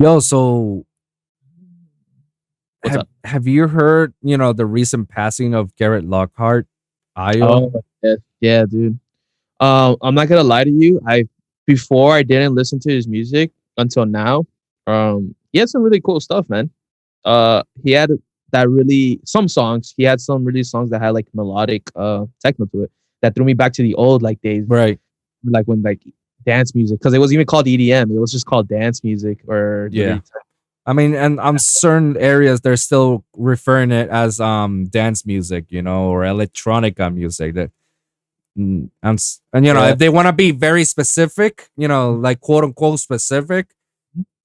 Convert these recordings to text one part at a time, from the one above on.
Yo, so What's up? have you heard, the recent passing of Garrett Lockhart, Io? Oh, yeah, dude. I'm not gonna lie to you. Before I didn't listen to his music until now. He had some really cool stuff, man. He had that really some songs. He had some really songs that had like melodic techno to it that threw me back to the old like days, Right. like when like dance music, because it was even called EDM. It was just called dance music or the Yeah. really I mean, and on certain areas they're still referring it as dance music, or electronica music. That and yeah. if they want to be very specific, like quote unquote specific,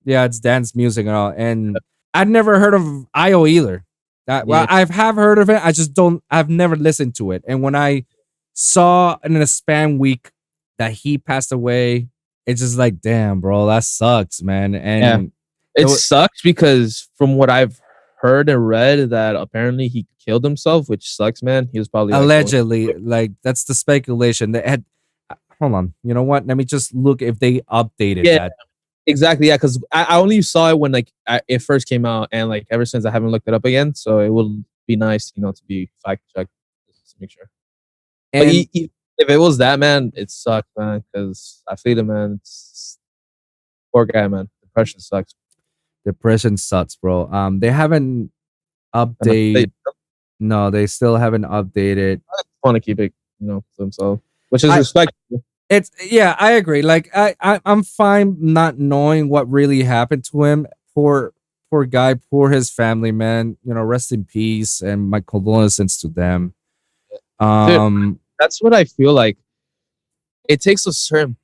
yeah, it's dance music and all. And I'd never heard of IO either. Well, Yeah. I've have heard of it. I just don't. I've never listened to it. And when I saw in a spam week that he passed away, it's just like, damn, bro, that sucks, man. Yeah. And It wa- sucks because from what I've heard and read that apparently he killed himself, which sucks, man. He was probably like allegedly, like that's the speculation. They had. Hold on. You know what? Let me just look if they updated yeah, that. exactly. Yeah, because I only saw it when like it first came out, and like ever since I haven't looked it up again. So it will be nice, to be fact checked just to make sure. But And if it was that, man, it sucks, man. Because I feel it, man. It's poor guy, man. Depression sucks. depression sucks, bro. They haven't And they update. No, they still haven't updated. want to keep it, to themselves, which is I respectable. It's yeah, I agree. Like I'm fine not knowing what really happened to him. Poor guy, poor his family, man. Rest in peace and my condolences to them. Dude, Um that's what I feel like. It takes a certain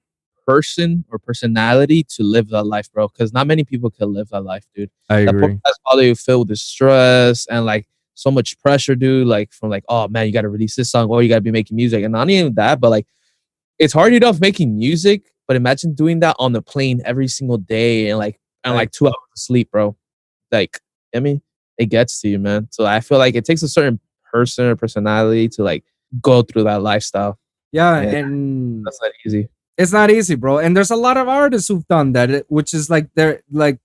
person or personality to live that life, bro. Because not many people can live that life, dude. I That poor agree. guy's probably filled with stress and like so much pressure, dude. Like from like, oh man, you got to release this song, or you got to be making music, and not even that, but like it's hard enough making music. But imagine doing that on the plane every single day and Right. 2 hours of sleep, bro. Like, I mean, it gets to you, man. So I feel like it takes a certain person or personality to like go through that lifestyle. Yeah, And and that's not easy. it's not easy, bro. And there's a lot of artists who've done that, which is like they're like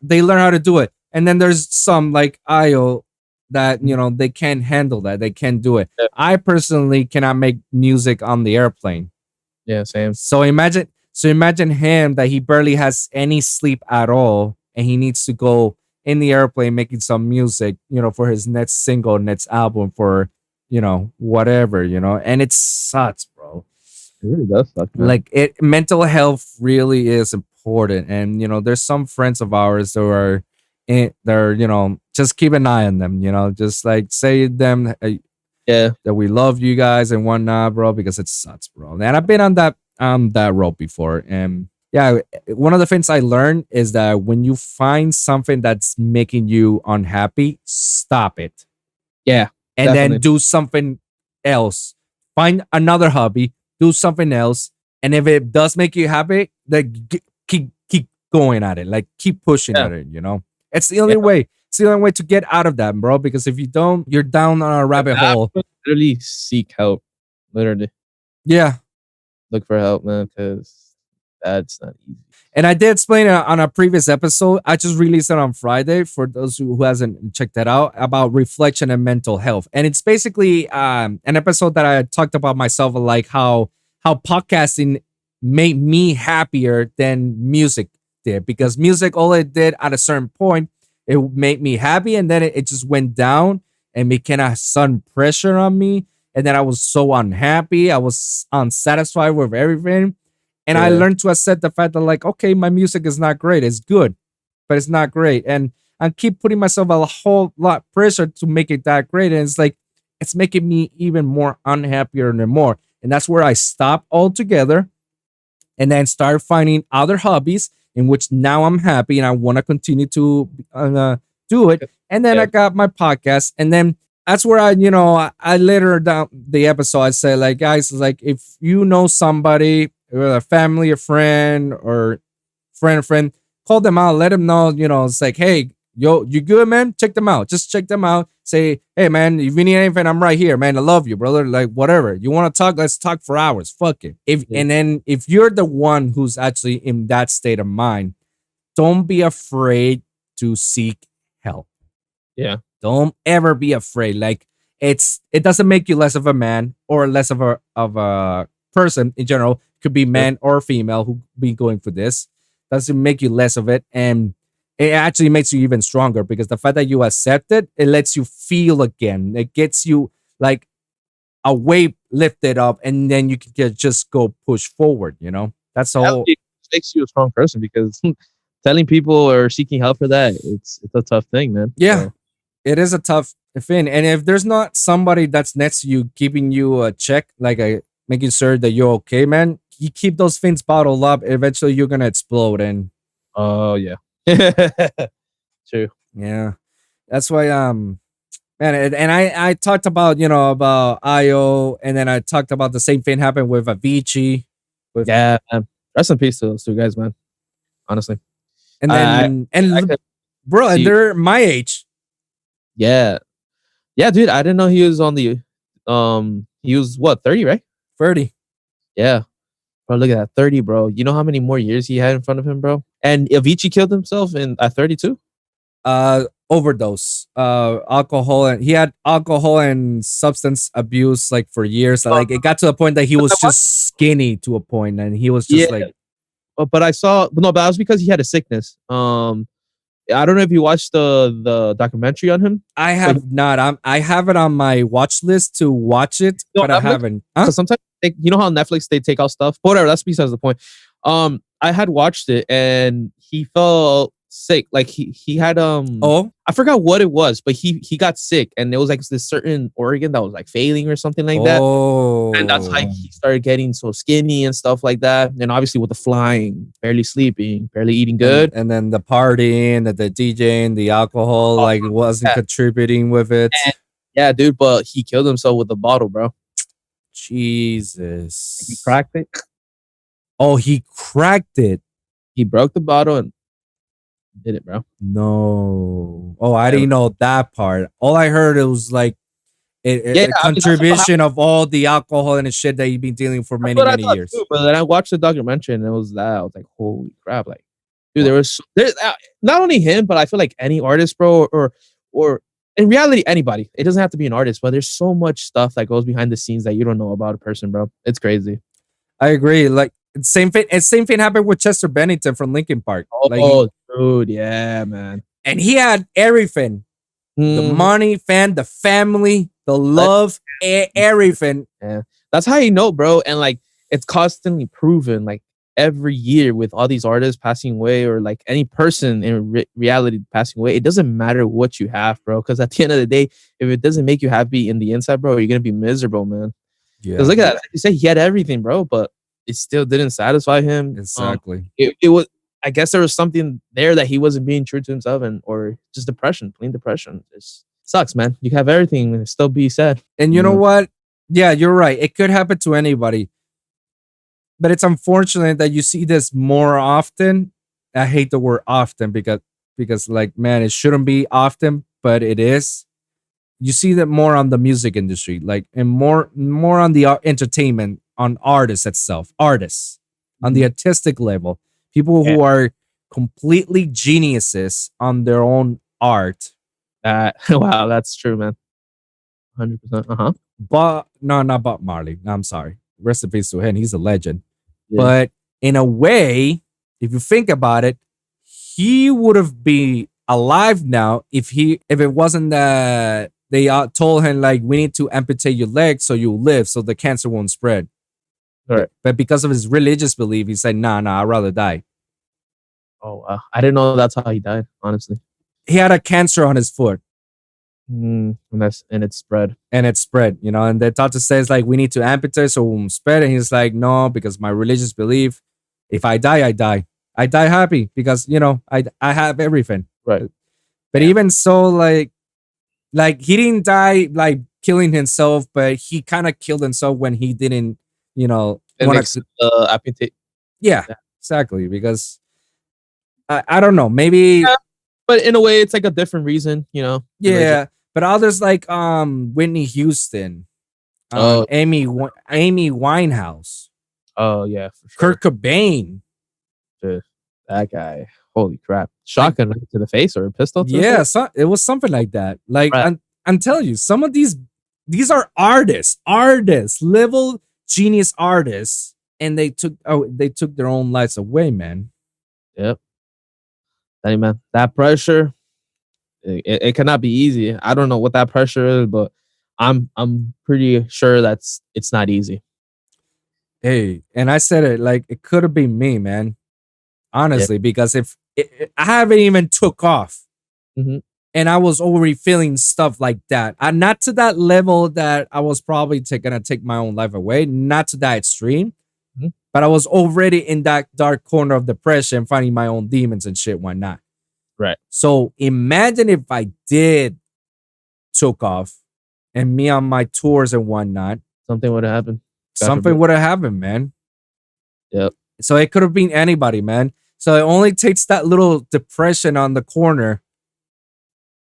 they learn how to do it. And then there's some like Io that they can't handle that. They can't do it. Yeah, I personally cannot make music on the airplane. yeah, same. So imagine him that he barely has any sleep at all, and he needs to go in the airplane making some music, for his next single, next album, for whatever, and it sucks, bro. It really does suck, man. Like mental health really is important, and there's some friends of ours that are they're just keep an eye on them, just like say them Yeah, that we love you guys and whatnot, bro, because it sucks, bro. And I've been on that road before. And yeah, one of the things I learned is that when you find something that's making you unhappy, stop it. yeah, And definitely. then do something else. Find another hobby, do something else. And if it does make you happy, then keep going at it. Like keep pushing Yeah, at it, It's the only yeah. way. It's the only way to get out of that, bro. Because if you don't, you're down on a rabbit hole. Literally seek help. Literally Yeah. look for help, man, because that's not easy. And I did explain it on a previous episode. I just released it on Friday for those who hasn't checked that out, about reflection and mental health. And it's basically an episode that I talked about myself, like how podcasting made me happier than music did, because music, all it did at a certain point, it made me happy, and then it just went down and became a sudden pressure on me. And then I was so unhappy. I was unsatisfied with everything. And I Yeah, learned to accept the fact that, like, okay, my music is not great. It's good, but it's not great. And I keep putting myself a whole lot pressure to make it that great. And it's like, it's making me even more unhappier and more. And that's where I stop altogether and then start finding other hobbies in which now I'm happy and I want to continue to do it. And then yeah, I got my podcast, and then that's where I later down the episode I say, like, guys, like, if you know somebody, whether a family, a friend, or friend, call them out, let them know, it's like, hey, yo, you good, man? Check them out. Just check them out. Say, hey, man, if you need anything, I'm right here, man. I love you, brother. Like, whatever. You want to talk? Let's talk for hours. Fuck it. yeah, And then if you're the one who's actually in that state of mind, don't be afraid to seek help. Yeah. Don't ever be afraid. Like it doesn't make you less of a man or less of a person in general. Could be Sure. man or female who be going for this. Doesn't make you less of it, and it actually makes you even stronger because the fact that you accept it, it lets you feel again. It gets you like a weight lifted up, and then you can just go push forward. You know, that's all. It makes you a strong person because telling people or seeking help for that, it's a tough thing, man. Yeah, So, it is a tough thing, and if there's not somebody that's next to you giving you a check, like a making sure that you're okay, man, you keep those things bottled up. Eventually, you're gonna explode, and oh yeah. True. yeah, that's why man, and I talked about about IO, and then I talked about the same thing happened with Avicii, with Yeah, man. Rest in peace to those two guys, man. Honestly. and I then I could bro, and see. they're my age, Yeah. Yeah, dude. I didn't know he was on the he was what, 30, right? 30. Yeah. Bro, look at that. 30, bro. You know how many more years he had in front of him, bro? And Avicii killed himself in at 32? Overdose, alcohol, and he had alcohol and substance abuse like for years. Uh, Like it got to the point that he was I watched, just skinny to a point, and he was yeah, just like, but I saw no, but that was because he had a sickness. I don't know if you watched the documentary on him. I But have not. I have it on my watch list to watch it, no, but I Netflix. haven't. Huh? Because sometimes you know how Netflix they take out stuff. Whatever. That's besides the point. I had watched it and he felt sick. Like he had Oh, I forgot what it was, but he got sick and it was like this certain organ that was like failing or something like that. And that's how oh, he started getting so skinny and stuff like that. And obviously with the flying, barely sleeping, barely eating good. and then the partying, the DJing, the alcohol, Oh, like wasn't yeah. contributing with it. And yeah, dude, but he killed himself with a bottle, bro. He Jesus. cracked it. Oh, he cracked it. He broke the bottle and did it, bro. No. Oh, I Yeah, didn't know that part. All I heard it was like yeah, a I mean, contribution of all the alcohol and the shit that you've been dealing for that's many, what I many thought years. too. But then I watched the documentary and it was that. I was like, holy crap! Like, dude, there not only him, but I feel like any artist, bro, or in reality anybody. It doesn't have to be an artist, but there's so much stuff that goes behind the scenes that you don't know about a person, bro. It's crazy. I agree. Like same thing happened with Chester Bennington from Linkin Park. Like Oh, dude, yeah, man. and he had everything. The Mhm. money, the family, the love, everything. Yeah, that's how you know, bro. And like, it's constantly proven, like every year with all these artists passing away, or like any person in reality passing away. It doesn't matter what you have, bro. Because at the end of the day, if it doesn't make you happy in the inside, bro, you're gonna be miserable, man. Because Yeah, look at that, like you say he had everything, bro, but it still didn't satisfy him. exactly. It was. I guess there was something there that he wasn't being true to himself, and or just depression, plain depression. It sucks, man. You can have everything and still be sad. And you know what? Yeah, you're right. It could happen to anybody. But it's unfortunate that you see this more often. I hate the word often because like man, it shouldn't be often, but it is. You see that more on the music industry, like and more on the entertainment, on artists itself, artists on the artistic level, people Yeah. who are completely geniuses on their own art. Wow, that's true, man. 100%. Uh-huh. But no, not Bob Marley. I'm sorry. Rest in peace to him. He's a legend. Yeah. But in a way, if you think about it, he would have been alive now if it wasn't that they told him like we need to amputate your leg so you live so the cancer won't spread. Right. But because of his religious belief, he said, nah, I'd rather die. Oh, wow. I didn't know that's how he died, honestly. He had a cancer on his foot And it spread. and it spread, and the doctor says like we need to amputate so it won't spread. And he's like, no, because my religious belief, if I die, I die. I die happy because I have everything. Right. But even so, like he didn't die like killing himself, but he kind of killed himself when he didn't, want to. Amputate. Yeah, Yeah. exactly. Because I don't know, maybe Yeah. But in a way, it's like a different reason, religion. yeah. But others like Whitney Houston, Oh. Amy Winehouse, Oh, yeah, for sure. Kurt Cobain. Dude, that guy. Holy crap! Like, Shotgun right to the face or a pistol to the yeah, face? it was something like that. Like, Right. I'm telling you, some of these are artists, level genius artists, and they took their own lives away, man. Yep. Hey man, that pressure, it cannot be easy. I don't know what that pressure is, but I'm pretty sure it's not easy. Hey, and I said it like it could have been me, man. Yeah. Honestly, because if I haven't even took off, hmm and I was already feeling stuff like that. Not to that level that I was probably gonna take my own life away, not to that extreme, hmm but I was already in that dark corner of depression, finding my own demons and shit, whatnot. Right. So imagine if I did took off and me on my tours and whatnot, Something would have happened. God something forbid. would have happened, man. Yep. So it could have been anybody, man. So it only takes that little depression on the corner,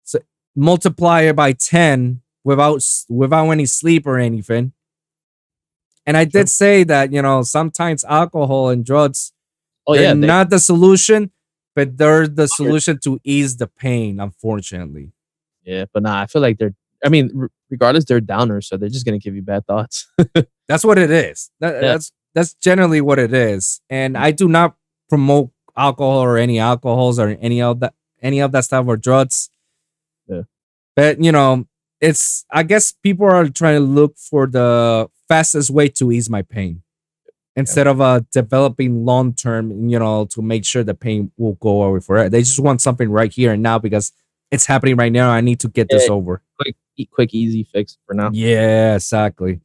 so multiply it by 10 without any sleep or anything. And I Sure. did say that, sometimes alcohol and drugs, Oh they're yeah, not the solution, but they're the solution to ease the pain, unfortunately. yeah, but nah, I feel like they're. I mean, regardless, they're downers, so they're just gonna give you bad thoughts. That's what it is. Yeah. That's generally what it is. And I do not promote alcohol or any alcohols or any of that stuff or drugs. Yeah. But it's, I guess people are trying to look for the fastest way to ease my pain instead of developing long term, to make sure the pain will go away forever. They just want something right here and now because it's happening right now. I need to get this Yeah. over. Quick, easy fix for now. Yeah, exactly.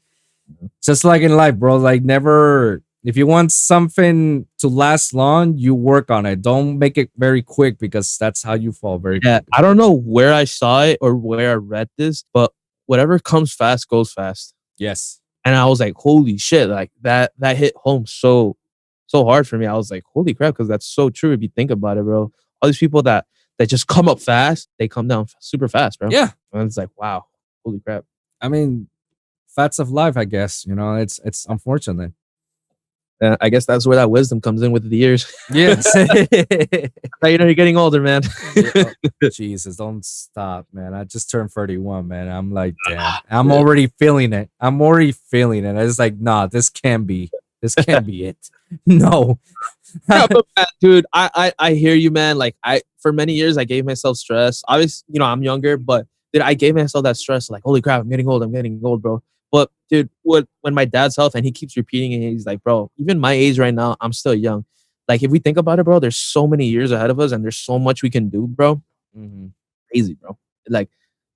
Just like in life, bro. Like, never, if you want something to last long, you work on it. Don't make it very quick because that's how you fall very Yeah, quick. I don't know where I saw it or where I read this, but whatever comes fast goes fast. Yes. And I was like, holy shit, like that hit home so hard for me. I was like, holy crap, because that's so true if you think about it, bro. All these people that just come up fast, they come down super fast, bro. Yeah. And it's like, wow, holy crap. I mean, facts of life, I guess. It's unfortunate. I guess that's where that wisdom comes in with the years. Yes. You're getting older, man. Jesus, don't stop, man. I just turned 31, man. I'm like, damn. I'm already feeling it. It's like, nah, this can't be it. No. Yeah, but man, dude, I hear you, man. Like for many years I gave myself stress. Obviously, I'm younger, but dude, I gave myself that stress. Like, holy crap, I'm getting old, bro. But dude, when my dad's health and he keeps repeating it, he's like, bro, even my age right now, I'm still young. Like, if we think about it, bro, there's so many years ahead of us and there's so much we can do, bro. Mhm. Crazy, bro. Like,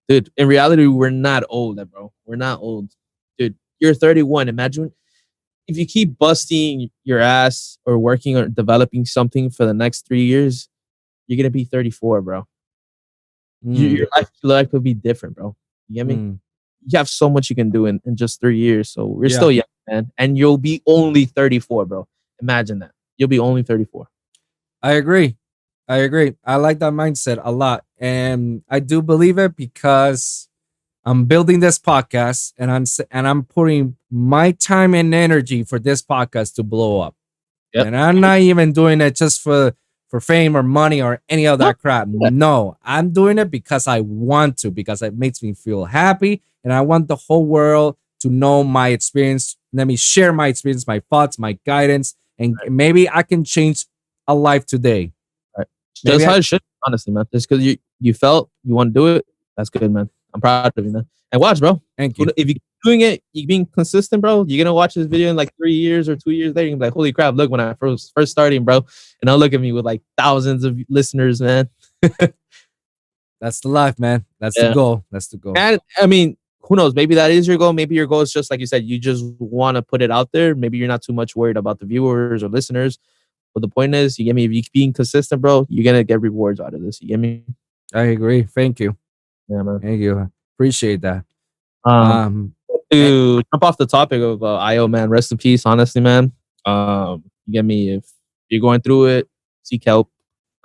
dude, in reality, we're not old, bro. We're not old. Dude, you're 31. Imagine if you keep busting your ass or working or developing something for the next 3 years, you're gonna be 34, bro. Your life could be different, bro. You get me? Mm. You have so much you can do in just 3 years. So we're Yeah. still young, man. And you'll be only 34, bro. Imagine that. You'll be only 34. I agree. I like that mindset a lot. And I do believe it because I'm building this podcast and I'm putting my time and energy for this podcast to blow up. Yep. And I'm not even doing it just for fame or money or any of that crap. No, I'm doing it because I want to, because it makes me feel happy. And I want the whole world to know my experience. Let me share my experience, my thoughts, my guidance, and maybe I can change a life today. Right. That's how it should, honestly, man. Just because you felt you want to do it, that's good, man. I'm proud of you, man. And watch, bro. Thank you. If you're doing it, you're being consistent, bro. You're gonna watch this video in like 3 years or 2 years later. You're gonna be like, holy crap, look when I first starting, bro. And I'll look at me with like thousands of listeners, man. That's the life, man. That's the goal. That's the goal. And I mean, who knows? Maybe that is your goal. Maybe your goal is just like you said, you just want to put it out there. Maybe you're not too much worried about the viewers or listeners. But the point is, you get me? If you keep being consistent, bro, you're gonna get rewards out of this. You get me? I agree. Thank you. Yeah, man. Thank you. Appreciate that. To jump off the topic of IO, man, rest in peace. Honestly, man, you get me? If you're going through it, seek help.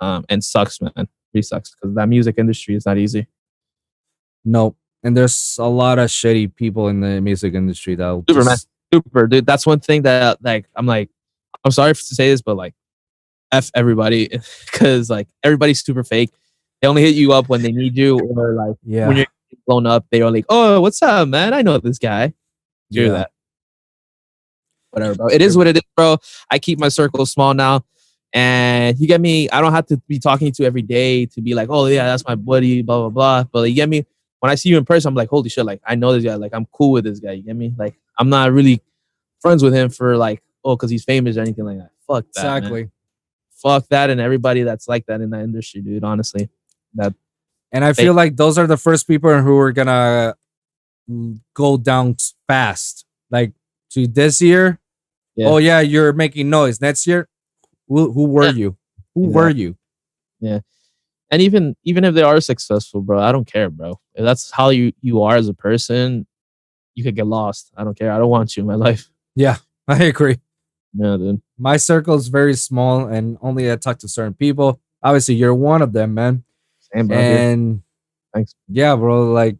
And sucks, man. Really sucks because that music industry is not easy. Nope. And there's a lot of shady people in the music industry that Man. Super, dude. That's one thing that I'm sorry to say this, but like, F everybody because like everybody's super fake. They only hit you up when they need you, or like when Yeah. you're blown up, they are like, "Oh, what's up, man? I know this guy." Screw Yeah. that. Whatever, bro. It is what it is, bro. I keep my circle small now. And you get me? I don't have to be talking to you every day to be like, oh yeah, that's my buddy, blah, blah, blah. But like, you get me? When I see you in person, I'm like, holy shit, like I know this guy, like I'm cool with this guy. You get me? Like I'm not really friends with him for like, oh, because he's famous or anything like that. Fuck that, man. Exactly. Fuck that and everybody that's like that in that industry, dude. Honestly. That And I they feel like those are the first people who are gonna go down fast. Like to this year, yeah. oh yeah, you're making noise. Next year, who were Yeah, you? Who were you? yeah. And even if they are successful, bro, I don't care, bro. If that's how you are as a person, you could get lost. I don't care. I don't want you in my life. Yeah, I agree. Yeah, dude. My circle is very small, and only I talk to certain people. Obviously, you're one of them, man. Same, bro, dude. And Thanks. yeah, bro, like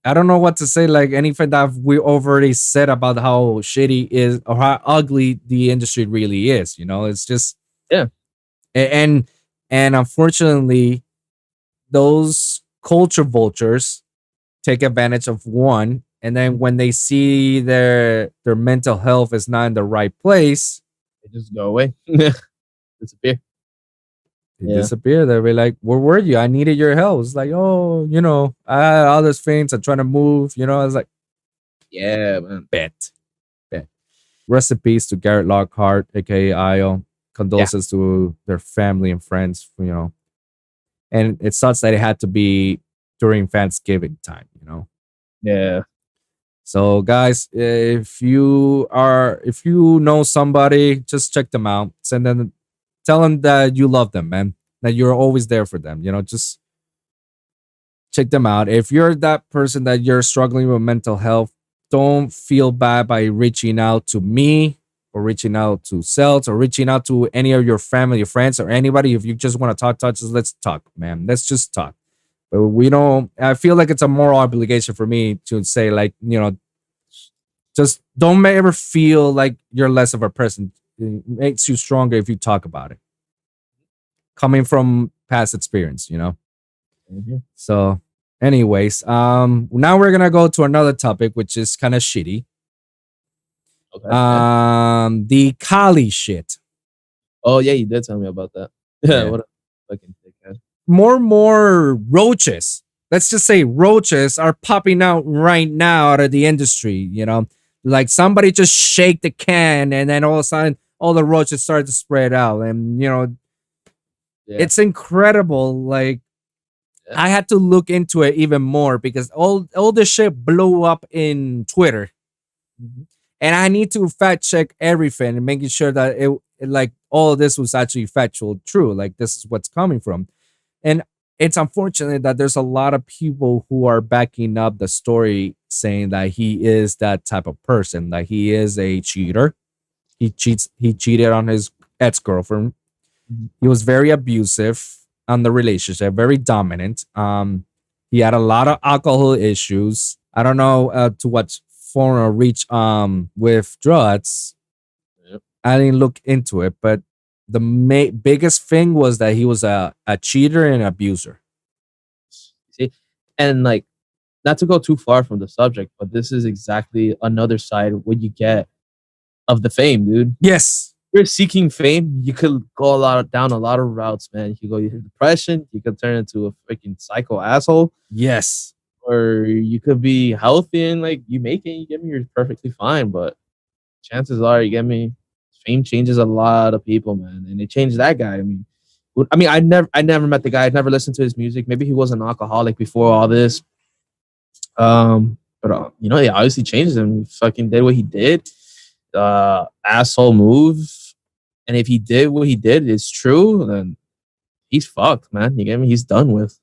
I don't know what to say. Like anything that we already said about how shitty is or how ugly the industry really is. You know, it's just Yeah. and and unfortunately, those culture vultures take advantage of one, and then when they see their mental health is not in the right place, They just go away. Disappear. they Yeah. disappear. They'll be like, "Where were you? I needed your help." It's like, "Oh, you know, I had other things. I'm trying to move." You know, I was like, Yeah, man. bet. Rest in peace to Garrett Lockhart, aka Io. Condolences to their family and friends, you know. And it sucks that it had to be during Thanksgiving time, you know. Yeah. So guys, if you know somebody, just check them out. Send them, tell them that you love them, man. That you're always there for them. You know, just check them out. If you're that person that you're struggling with mental health, don't feel bad by reaching out to me or reaching out to Seltz or reaching out to any of your family, your friends, or anybody. If you just want to talk, just let's talk, man. Let's just talk. But we don't. I feel like it's a moral obligation for me to say, like, you know, just don't ever feel like you're less of a person. It makes you stronger if you talk about it. Coming from past experience, you know. Mm-hmm. So, anyways, now we're gonna go to another topic, which is kind of shitty. Okay. The Kali shit. Oh yeah, you did tell me about that. Yeah. What a fucking dickhead. More roaches. Let's just say roaches are popping out right now out of the industry. You know, like somebody just shake the can, and then all of a sudden, all the roaches start to spread out, and you know, it's incredible. Like I had to look into it even more because all this shit blew up in Twitter. Mm-hmm. And I need to fact check everything and making sure that it like all of this was actually factual, true. Like this is what's coming from. And it's unfortunate that there's a lot of people who are backing up the story saying that he is that type of person, that he is a cheater. He cheated on his ex-girlfriend. Mm-hmm. He was very abusive on the relationship, very dominant. He had a lot of alcohol issues. I don't know to what form or reach with drugs. Yep. I didn't look into it, but the biggest thing was that he was a cheater and abuser. See, and like not to go too far from the subject, but this is exactly another side what you get of the fame, dude. Yes. If you're seeking fame, you could go down a lot of routes, man. You could go into depression, you could turn into a freaking psycho asshole. Yes. Or you could be healthy and like you make it, you get me, you're perfectly fine. But chances are, you get me, fame changes a lot of people, man. And it changed that guy. I mean, I never met the guy. I'd never listened to his music. Maybe he was an alcoholic before all this. But you know, he obviously changed him. He fucking did what he did. Asshole move. And if he did what he did, it's true, then he's fucked, man. You get me? He's done with.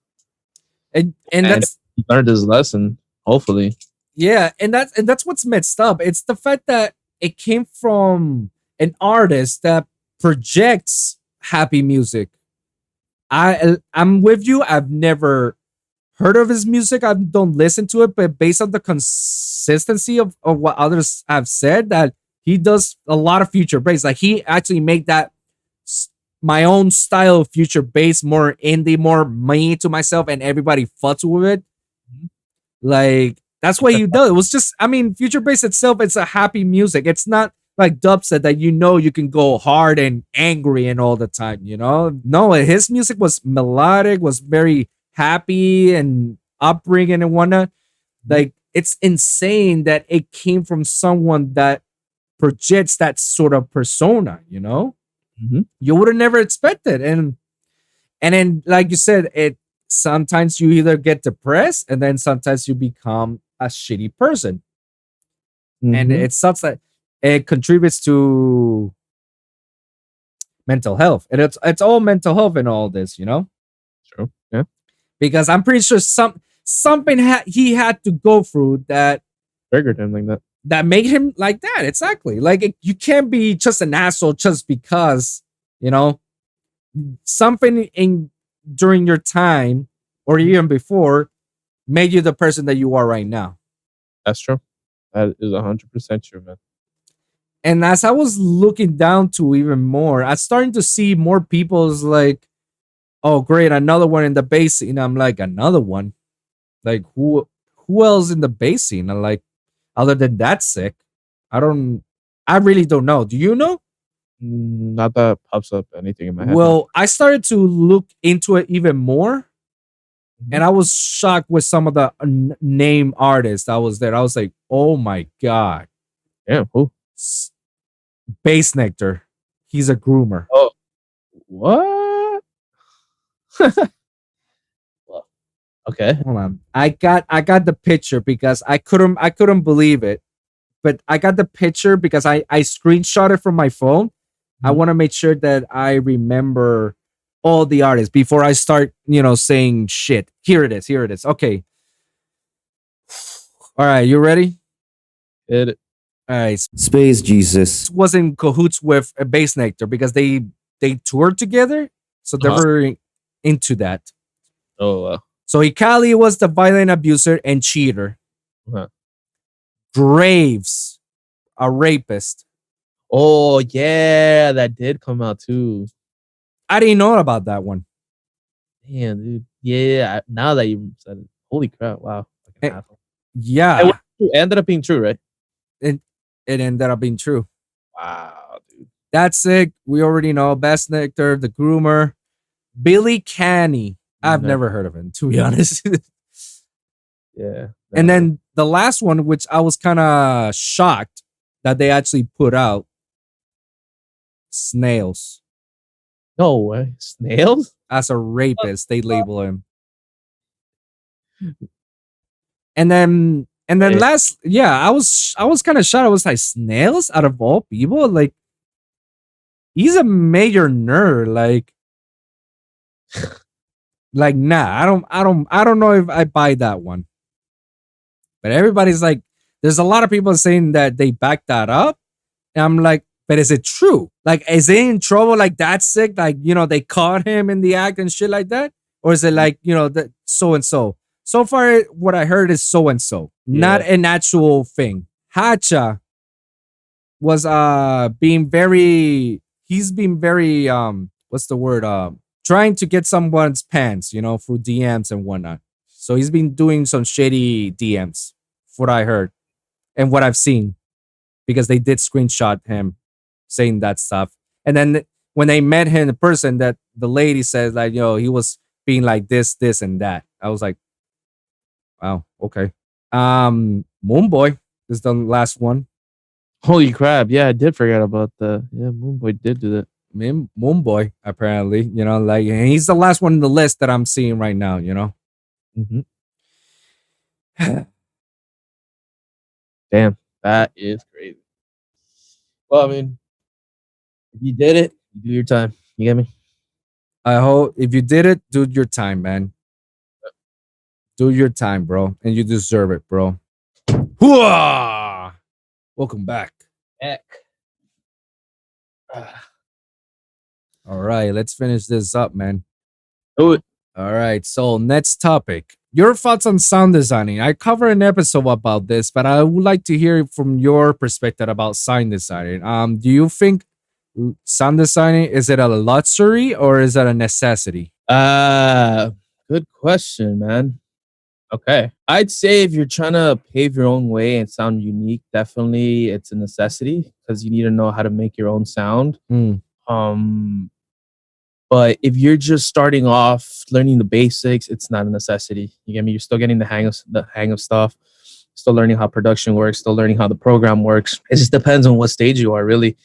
And that's he learned his lesson, hopefully. Yeah, and that's what's messed up. It's the fact that it came from an artist that projects happy music. I'm with you. I've never heard of his music. I don't listen to it, but based on the consistency of what others have said, that he does a lot of future breaks. Like he actually made that my own style of future bass, more indie, more me to myself, and everybody fucks with it. Mhm. Like that's what you do. It was just, I mean, future bass itself, it's a happy music. It's not like dubstep that you can go hard and angry and all the time. No, his music was melodic, was very happy and upbringing and whatnot. Like it's insane that it came from someone that projects that sort of persona. Mhm. You would have never expected, and then like you said, it sometimes you either get depressed and then sometimes you become a shitty person, and Mhm. it sucks that it contributes to mental health, and it's all mental health in all this. True. Yeah. Because I'm pretty sure something he had to go through Triggered him like that. that made him like that. Exactly. Like you can't be just an asshole just because you know something in during your time or even before made you the person that you are right now. That's true. That is 100% true, man. And as I was looking down to even more, I starting to see more people's like, oh great, another one in the bass scene. I'm like, another one? Like who else in the bass scene? I'm like, other than that sick. I really don't know. Do you know? Not that pops up anything in my head. No. Well, I started to look into it even more, Mhm. and I was shocked with some of the name artists that was there. I was like, oh my God. Yeah. Who? Bass Nectar. He's a groomer. Oh, what? Well, okay. Hold on. I got the picture because I couldn't believe it. But I got the picture because I screenshot it from my phone. I Mhm. want to make sure that I remember all the artists before I start, saying shit. Here it is. Here it is. Okay. All right, you ready? It. All right. Space Jesus. Was in cahoots with a Bass Nectar because they toured together, so they Uh-huh. were into that. Oh. So Ikali was the violent abuser and cheater. Uh-huh. Graves, a rapist. Oh yeah, that did come out too. I didn't know about that one. Damn, dude. Yeah. Now that you said it, holy crap! Wow. Fucking Eh, asshole. Yeah, It ended up being true, right? it ended up being true. Wow, dude. That's it. We already know. Bass Nectar, the groomer, Billy Canny. I've never heard of him, to be honest. Yeah. And never. then the last one, which I was kind of shocked that they actually put out, Snails. No way. Snails? As a rapist, they label him. And then Wait. last, yeah, I was kind of shocked. I was like, Snails out of all people, like he's a major nerd. Like nah, I don't know if I buy that one. But everybody's like, there's a lot of people saying that they back that up. And I'm like, but is it true? Like, is he in trouble like that sick? Like, they caught him in the act and shit like that? Or is it like, that so and so? So far, what I heard is so and so, not an actual thing. Hacha was he's been very what's the word? Trying to get someone's pants, through DMs and whatnot. So he's been doing some shady DMs, what I heard and what I've seen, because they did screenshot him saying that stuff. And then when they met him in person, that the lady says like, he was being like this, and that. I was like, wow, okay. Moonboy is the last one. Holy crap. Yeah, I did forget about that. Yeah, Moonboy did do that. Moonboy, apparently, like, and he's the last one in the list that I'm seeing right now, Mm-hmm. Damn, that is crazy. Well, I mean, if you did it, you do your time. You get me? I hope if you did it, do your time, man. Do your time, bro. And you deserve it, bro. Hooah! Welcome back. Heck. All right, let's finish this up, man. Do it. All right, so next topic. Your thoughts on sound designing. I covered an episode about this, but I would like to hear from your perspective about sound designing. Do you think sound designing, is it a luxury or is it a necessity? Good question, man. Okay. I'd say if you're trying to pave your own way and sound unique, definitely it's a necessity because you need to know how to make your own sound. Mm, Um, but if you're just starting off learning the basics, it's not a necessity. You get me? You're still getting the hang of stuff, still learning how production works, still learning how the program works. It just depends on what stage you are, really.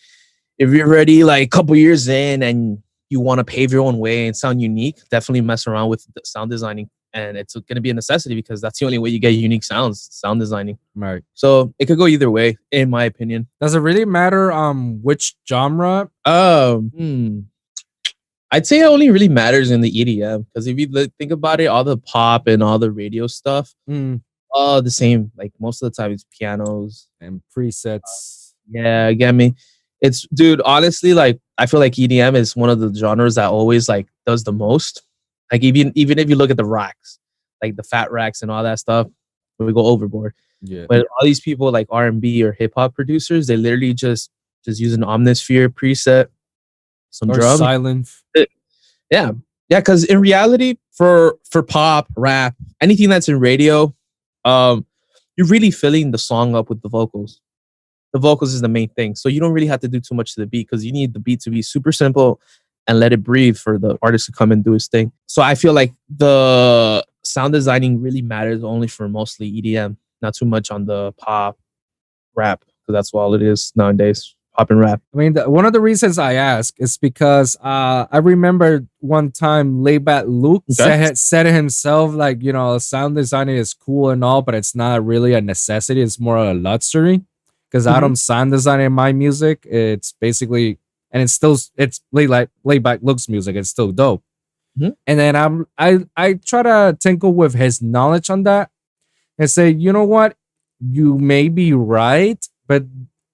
If you're already like a couple years in and you want to pave your own way and sound unique, definitely mess around with the sound designing. And it's going to be a necessity because that's the only way you get unique sounds, sound designing. right. So it could go either way, in my opinion. Does it really matter which genre? Hmm. I'd say it only really matters in the EDM because if you think about it, all the pop and all the radio stuff, Mm, all the same. Like most of the time, it's pianos. and presets. Yeah, get me. It's dude. Honestly, like I feel like EDM is one of the genres that always like does the most. Like even if you look at the racks, like the fat racks and all that stuff, we go overboard. Yeah. But all these people like R&B or hip hop producers, they literally just use an Omnisphere preset, some Or drums. silent. Yeah, yeah. Because in reality, for pop, rap, anything that's in radio, you're really filling the song up with the vocals. The vocals is the main thing, so you don't really have to do too much to the beat because you need the beat to be super simple and let it breathe for the artist to come and do his thing. So I feel like the sound designing really matters only for mostly EDM, not too much on the pop, rap, because that's all it is nowadays. Pop and rap. I mean, one of the reasons I ask is because I remember one time Layback Luke Okay. said it himself, like, sound designing is cool and all, but it's not really a necessity. It's more a luxury because I Mhm. don't sound design in my music. It's basically, and it's Layback Luke's music. It's still dope. Mhm. And then I try to tinkle with his knowledge on that and say, you know what, you may be right, but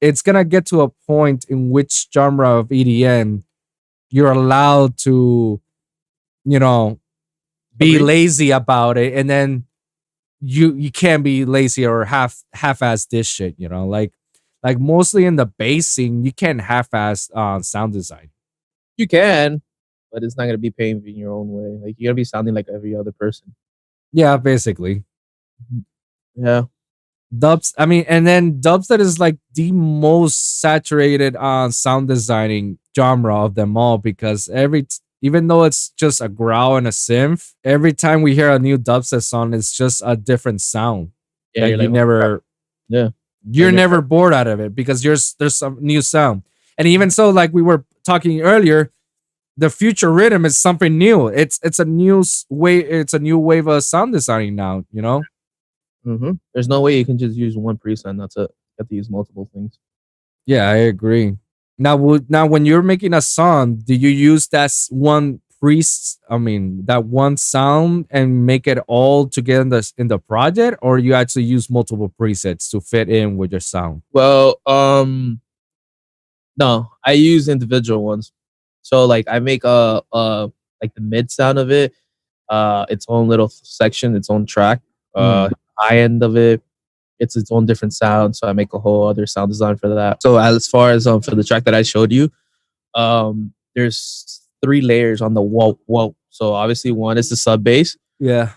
it's gonna get to a point in which genre of EDM you're allowed to, be Agreed. lazy about it, and then you can't be lazy or half-ass this shit. Like mostly in the basing, you can't half-ass sound design. You can, but it's not gonna be paved in your own way. Like you're gonna be sounding like every other person. Yeah, basically. Yeah. Dubs, I mean, and then dubstep is like the most saturated sound designing genre of them all because even though it's just a growl and a synth, every time we hear a new dubstep song, it's just a different sound. Yeah, Like you're you like, never, yeah. you're Like, never bored out of it because there's some new sound. And even so, like we were talking earlier, the future rhythm is something new. It's a new way. It's a new wave of sound designing now. There's no way you can just use one preset and that's it. You have to use multiple things. Yeah, I agree. Now, when you're making a song, do you use one priest? I mean, that one sound and make it all together in the project, or you actually use multiple presets to fit in with your sound? Well, no, I use individual ones. So like I make like the mid sound of it, its own little section, its own track. Mm, High end of it, it's its own different sound. So I make a whole other sound design for that. So as far as for the track that I showed you, there's 3 layers on the whoa whoa. So obviously one is the sub bass, yeah.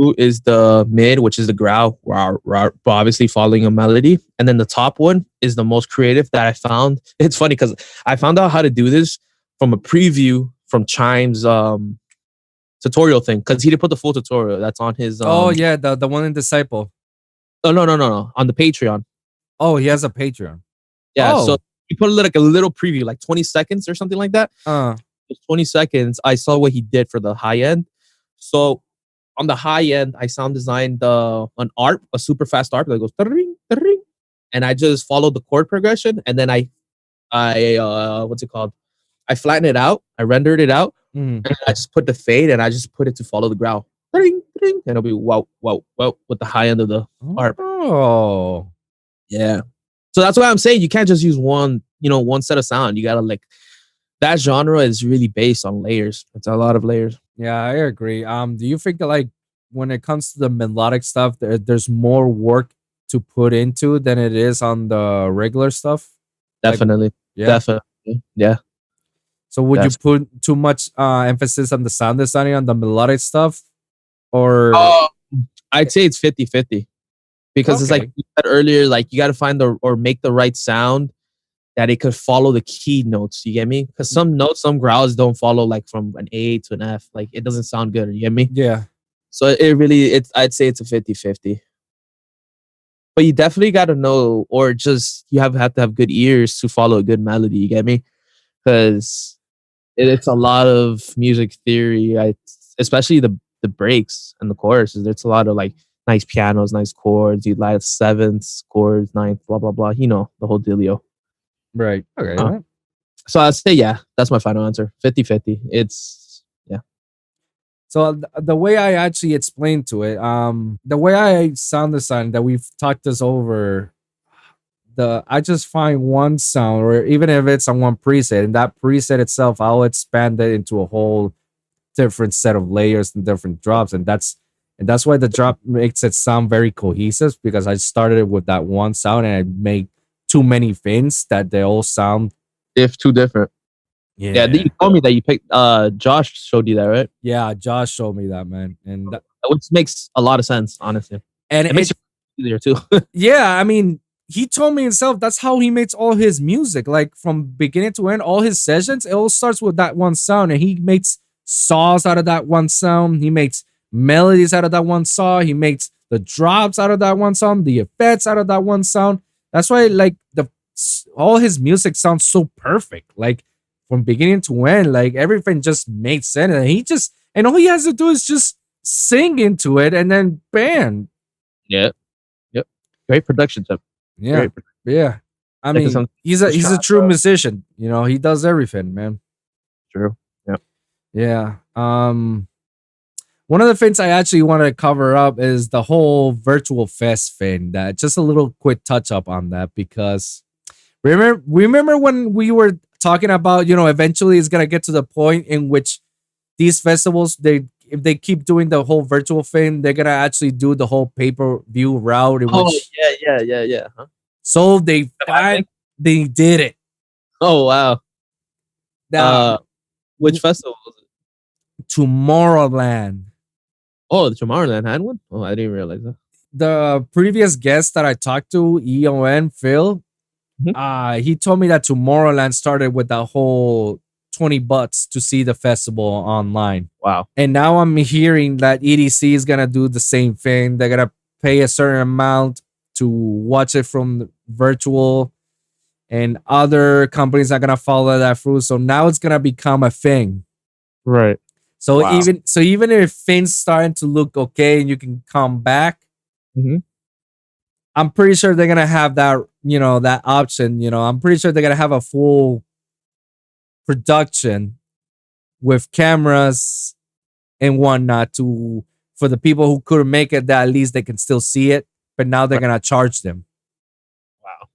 2 is the mid, which is the growl, rah, rah, but obviously following a melody. And then the top one is the most creative that I found. It's funny because I found out how to do this from a preview from Chime's tutorial thing because he didn't put the full tutorial. That's on his Oh yeah, the one in Disciple. oh no on the Patreon. Oh, he has a Patreon. Yeah, so Oh, he put like a little preview, like 20 seconds or something like that. uh, Just 20 seconds. I saw what he did for the high end. So on the high end, I sound designed an ARP, a super fast ARP that goes "Tring, tring," and I just followed the chord progression, and then I what's it called? I flatten it out, I rendered it out, mm. and I just put the fade, and I just put it to follow the growl, "Tring, tring," and it'll be wow, wow, wow with the high end of the ARP. Oh, Yeah. So that's why I'm saying you can't just use one set of sound. You gotta like that genre is really based on layers. It's a lot of layers. yeah, I agree. Do you think that like when it comes to the melodic stuff, there's more work to put into than it is on the regular stuff? Like, Definitely. yeah. Definitely. Yeah, So would you that's. put too much emphasis on the sound designing on the melodic stuff, or Uh, I'd say it's 50-50 because it's like okay? you said earlier, like you got to find the or make the right sound that it could follow the key notes. You get me? Because some notes, some growls don't follow like from an A to an F. Like it doesn't sound good. You get me? Yeah, So it really, it's I'd say it's a 50-50. But you definitely got to know, or just you have to have good ears to follow a good melody. You get me? Because it's a lot of music theory. Especially the breaks and the choruses. There's a lot of like nice pianos, nice chords. You like sevenths, chords, ninth, blah blah blah. You know the whole dealio. right. Okay. Uh, Right. so I'd say yeah, that's my final answer. 50-50. It's yeah. So the way I actually explained to it, the way I sound design that we've talked this over, I just find one sound, or even if it's on one preset, and that preset itself, I'll expand it into a whole different set of layers and different drops, and that's why the drop makes it sound very cohesive, because I started it with that one sound and I made too many things that they all sound. If too different. Yeah, Yeah, you told me that you picked Josh showed you that, right? yeah. Josh showed me that, man, and Which makes a lot of sense, honestly. and It makes it it easier too. yeah, I mean, he told me himself that's how he makes all his music. Like from beginning to end, all his sessions, it all starts with that one sound, and he makes saws out of that one sound. He makes melodies out of that one saw. He makes the drops out of that one sound, the effects out of that one sound. That's why, like all his music sounds so perfect. Like from beginning to end, like everything just makes sense, and all he has to do is just sing into it, and then bam, Yeah. Yep. Great production, Tip. yeah, Great. yeah. I Like mean, some he's a true musician. You know, he does everything, man. true. Yep. Yeah. One of the things I actually want to cover up is the whole virtual fest thing. That just a little quick touch up on that, because remember when we were talking about, eventually it's gonna get to the point in which these festivals, if they keep doing the whole virtual thing, they're gonna actually do the whole pay-per-view route, in Oh which yeah. Huh? so they did it. Oh wow. Now Which festival was it? Tomorrowland. Oh, the Tomorrowland had one. Oh, I didn't realize that. The previous guest that I talked to, EON Phil, Mhm. he told me that Tomorrowland started with that whole $20 to see the festival online. Wow. And now I'm hearing that EDC is gonna do the same thing. They're gonna pay a certain amount to watch it from virtual, and other companies are gonna follow that through. So now it's gonna become a thing. Right. So Wow. even if things starting to look okay and you can come back, Mm-hmm. I'm pretty sure they're gonna have that option. I'm pretty sure they're gonna have a full production with cameras and whatnot for the people who couldn't make it, that at least they can still see it. But now they're gonna charge them, Wow.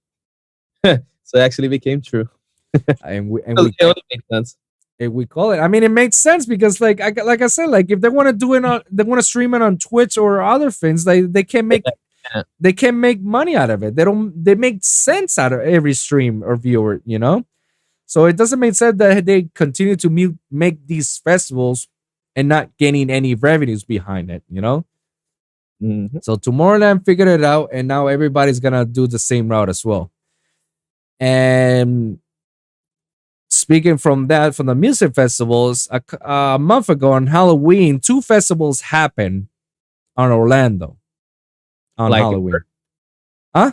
So it actually became true. and we It only makes sense. we call it. I mean, it makes sense because, like I said, like if they want to do it on, they want to stream it on Twitch or other things, they can't make Yeah. they can't make money out of it. They make sense out of every stream or viewer. So it doesn't make sense that they continue to make these festivals and not gaining any revenues behind it. Mhm. So Tomorrowland figured it out, and now everybody's gonna do the same route as well. And speaking from the music festivals, a month ago on Halloween, two festivals happened on Orlando on Like Halloween. Huh?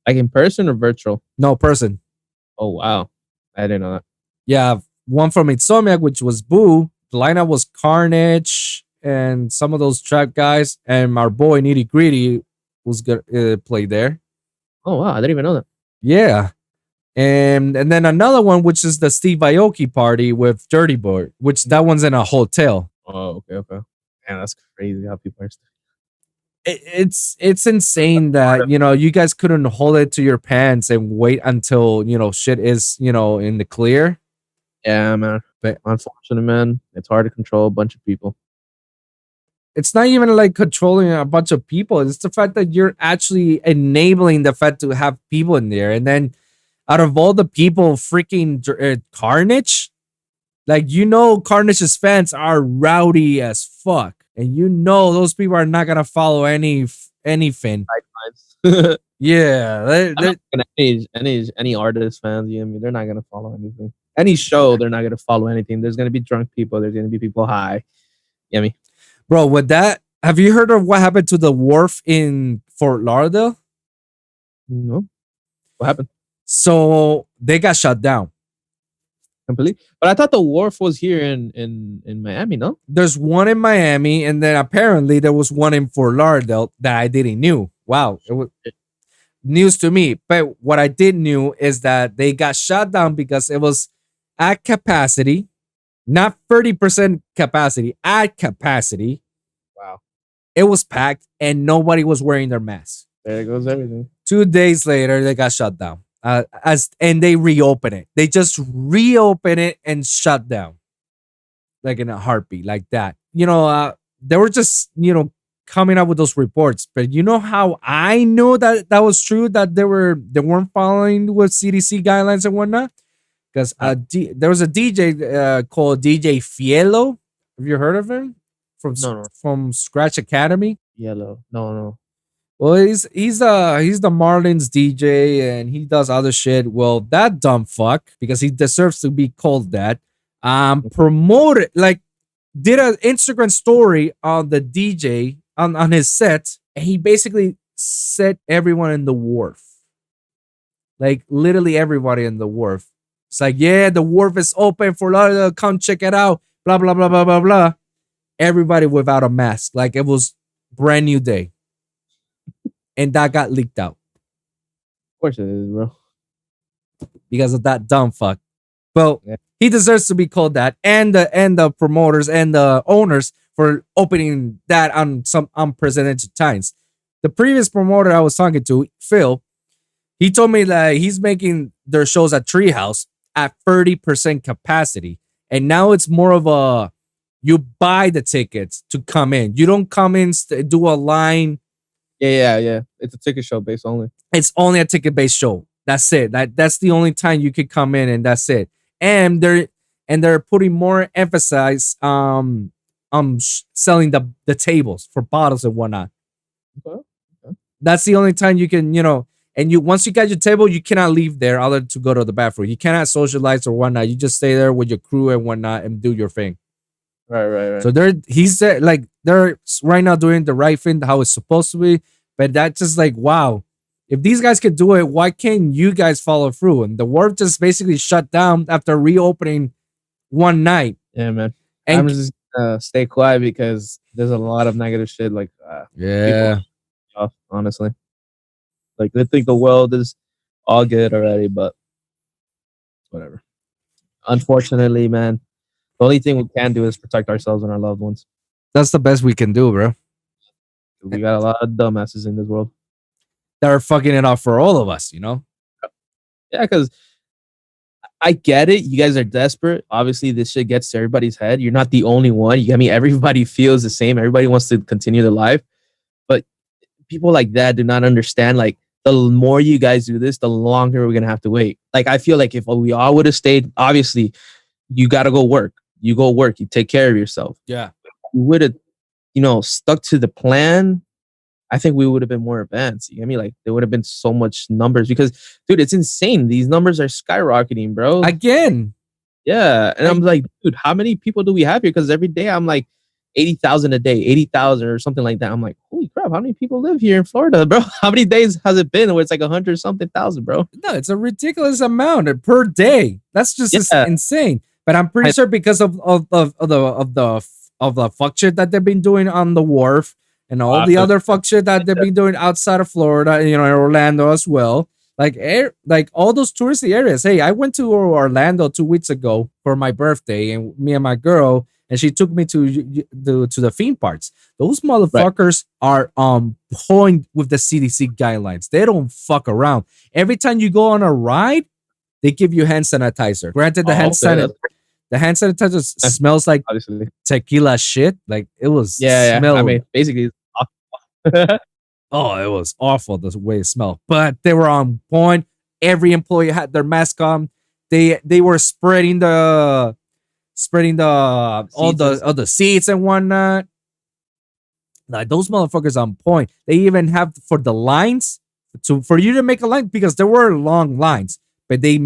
like in person or virtual? No, person. Oh wow. I didn't know that. Yeah, one from Insomniac, which was Boo. The lineup was Carnage and some of those trap guys, and our boy Nitty Gritty was gonna play there. Oh wow, I didn't even know that. Yeah. And then another one, which is the Steve Aoki party with Dirty Boy, which that one's in a hotel. Oh, okay. Man, that's crazy how people are It's insane that you guys couldn't hold it to your pants and wait until shit is in the clear. Yeah, man. But Unfortunate, man. It's hard to control a bunch of people. it's not even like controlling a bunch of people. It's the fact that you're actually enabling the fact to have people in there, and then out of all the people, freaking Carnage, like Carnage's fans are rowdy as fuck, and those people are not gonna follow anything. I'm Yeah, not gonna any artist fans. You know what I mean? They're not gonna follow anything. Any show, they're not gonna follow anything. There's gonna be drunk people. There's gonna be people high. You know what I mean? bro. With that, have you heard of what happened to the wharf in Fort Lauderdale? No, what happened? So they got shut down. Completely. But I thought the wharf was here in Miami. No. There's one in Miami, and then apparently there was one in Fort Lauderdale that I didn't knew. Wow, it was news to me. But what I did knew is that they got shut down because it was at capacity, not 30% capacity, at capacity. Wow. It was packed and nobody was wearing their mask. There goes everything. 2 days later, they got shut down. And they reopen it. They just reopen it and shut down, like in a heartbeat, like that. They were just coming up with those reports. But you know how I know that that was true, that they weren't following with CDC guidelines and whatnot, because there was a DJ called DJ Fielo. Have you heard of him from Scratch Academy? Yellow. No. Well, he's the Marlins DJ, and he does other shit. Well, that dumb fuck, because he deserves to be called that, promoted, like, did an Instagram story on the DJ on his set, and he basically set everyone in the wharf, like literally everybody in the wharf. It's like, yeah, the wharf is open for Lauderdale, come check it out, blah blah blah blah blah blah. Everybody without a mask, like it was brand new day. And that got leaked out. Of course it is, bro. Because of that dumb fuck. Well, yeah. He deserves to be called that, and the promoters and the owners for opening that on some unprecedented times. The previous promoter I was talking to, Phil, he told me that he's making their shows at Treehouse at 30% capacity. And now it's more of a, you buy the tickets to come in. You don't come in, do a line. Yeah. It's a ticket show based only. It's only a ticket based show. That's it. That's the only time you could come in, and that's it. And they're putting more emphasis selling the tables for bottles and whatnot. Okay. That's the only time you can, and once you got your table, you cannot leave there other to go to the bathroom. You cannot socialize or whatnot. You just stay there with your crew and whatnot and do your thing. Right. So they're right now doing the right thing, how it's supposed to be. But that's just like, wow, if these guys could do it, why can't you guys follow through? And the wharf just basically shut down after reopening one night. Yeah, man. And I'm just stay quiet because there's a lot of negative shit. Like, honestly, like they think the world is all good already, but whatever. Unfortunately, man, the only thing we can do is protect ourselves and our loved ones. That's the best we can do, bro. We got a lot of dumbasses in this world that are fucking it up for all of us, Yeah, because I get it. You guys are desperate. Obviously, this shit gets to everybody's head. You're not the only one. You get me? Everybody feels the same. Everybody wants to continue their life. But people like that do not understand, like, the more you guys do this, the longer we're going to have to wait. Like, I feel like if we all would have stayed, obviously, you got to go work. You go work. You take care of yourself. Yeah. You would have, stuck to the plan. I think we would have been more advanced. You know what I mean? Like, there would have been so much numbers because, dude, it's insane. These numbers are skyrocketing, bro. Again. Yeah. And I'm like, dude, how many people do we have here? Because every day I'm like 80,000 a day, 80,000 or something like that. I'm like, holy crap, how many people live here in Florida, bro? How many days has it been where it's like 100 something thousand, bro? No, it's a ridiculous amount per day. That's just insane. But I'm pretty sure because of the fuck shit that they've been doing on the wharf and all the other fuck shit that they've been doing outside of Florida, Orlando as well. Like all those touristy areas. Hey, I went to Orlando 2 weeks ago for my birthday, and me and my girl, and she took me to the theme parks. Those motherfuckers are on point with the CDC guidelines. They don't fuck around. Every time you go on a ride, they give you hand sanitizer. Granted, the hand sanitizer smells like obviously tequila shit. Like it was. Yeah. I mean, basically, it's awful. Oh, it was awful the way it smelled. But they were on point. Every employee had their mask on. They were spreading the Seats and all stuff. the seats and whatnot. Like those motherfuckers on point. They even have for the lines for you to make a line because there were long lines, but they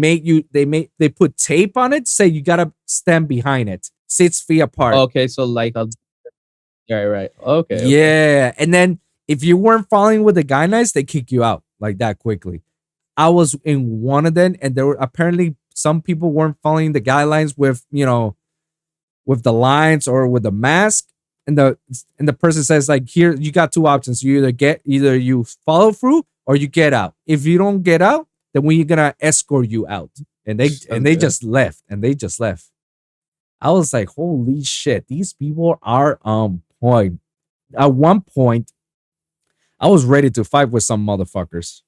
put tape on it, say you gotta stand behind it 6 feet apart. Okay, so like, right, right. Okay, okay. Yeah, and then if you weren't following with the guidelines, they kick you out like that quickly. I was in one of them, and there were apparently some people weren't following the guidelines with with the lines or with the mask. And the person says like, here you got two options. You either you follow through or you get out. If you don't get out, then we're gonna escort you out. And they Okay. just left. And they just left. I was like, holy shit, these people are on point. At one point, I was ready to fight with some motherfuckers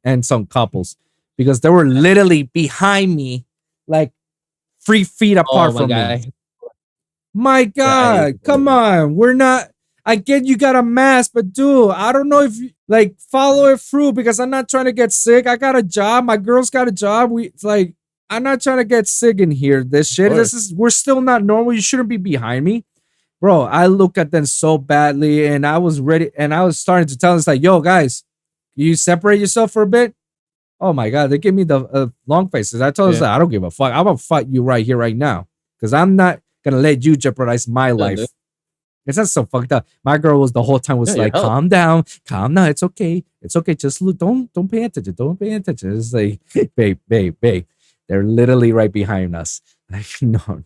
and some couples because they were literally behind me, like 3 feet Oh apart my from god. me. My Yeah, I hate God, people like come that. on. We're not. I get you got a mask, but dude, I don't know if you like follow it through because I'm not trying to get sick. I got a job. My girl's got a job. It's like I'm not trying to get sick in here. This Of shit. course. We're still not normal. You shouldn't be behind me, bro. I look at them so badly, and I was ready, and I was starting to tell them, it's like, yo, guys, you separate yourself for a bit. Oh my God, they give me the long faces. I told them, Yeah. I don't give a fuck. I'm gonna fight you right here, right now, because I'm not gonna let you jeopardize my Yeah, life. dude. It's not so fucked up. My girl was the whole time was Yeah, your like, health. calm down, it's okay, it's okay. Just look, don't pay attention, don't pay attention. It's like, babe, they're literally right behind us. Like, no,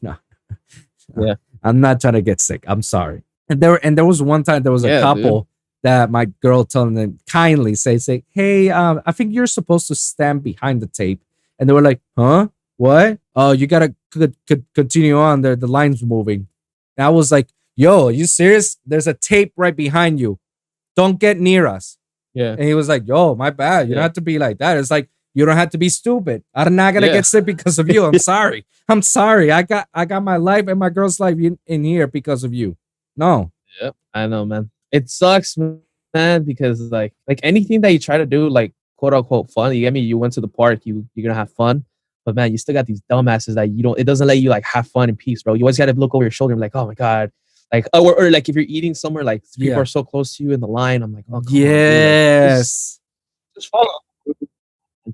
Yeah. I'm not trying to get sick. I'm sorry. And there was one time there was a Yeah, dude. couple that my girl told them kindly say, hey, I think you're supposed to stand behind the tape. And they were like, huh? What? Oh, you gotta continue on. The line's moving. And I was like, yo, are you serious? There's a tape right behind you. Don't get near us. Yeah. And he was like, yo, my bad. You don't Yeah. have to be like that. It's like, you don't have to be stupid. I'm not gonna Yeah. get sick because of you. I'm sorry. I'm sorry. I got my life and my girl's life in here because of you. No. Yep. I know, man. It sucks, man, because like anything that you try to do, like quote unquote fun, you get me? You went to the park, you're gonna have fun. But man, you still got these dumbasses that it doesn't let you like have fun in peace, bro. You always gotta look over your shoulder and be like, oh my God. Like, or like if you're eating somewhere, like people Yeah. are so close to you in the line. I'm like, oh, come on, dude. Like, Yes. just follow through.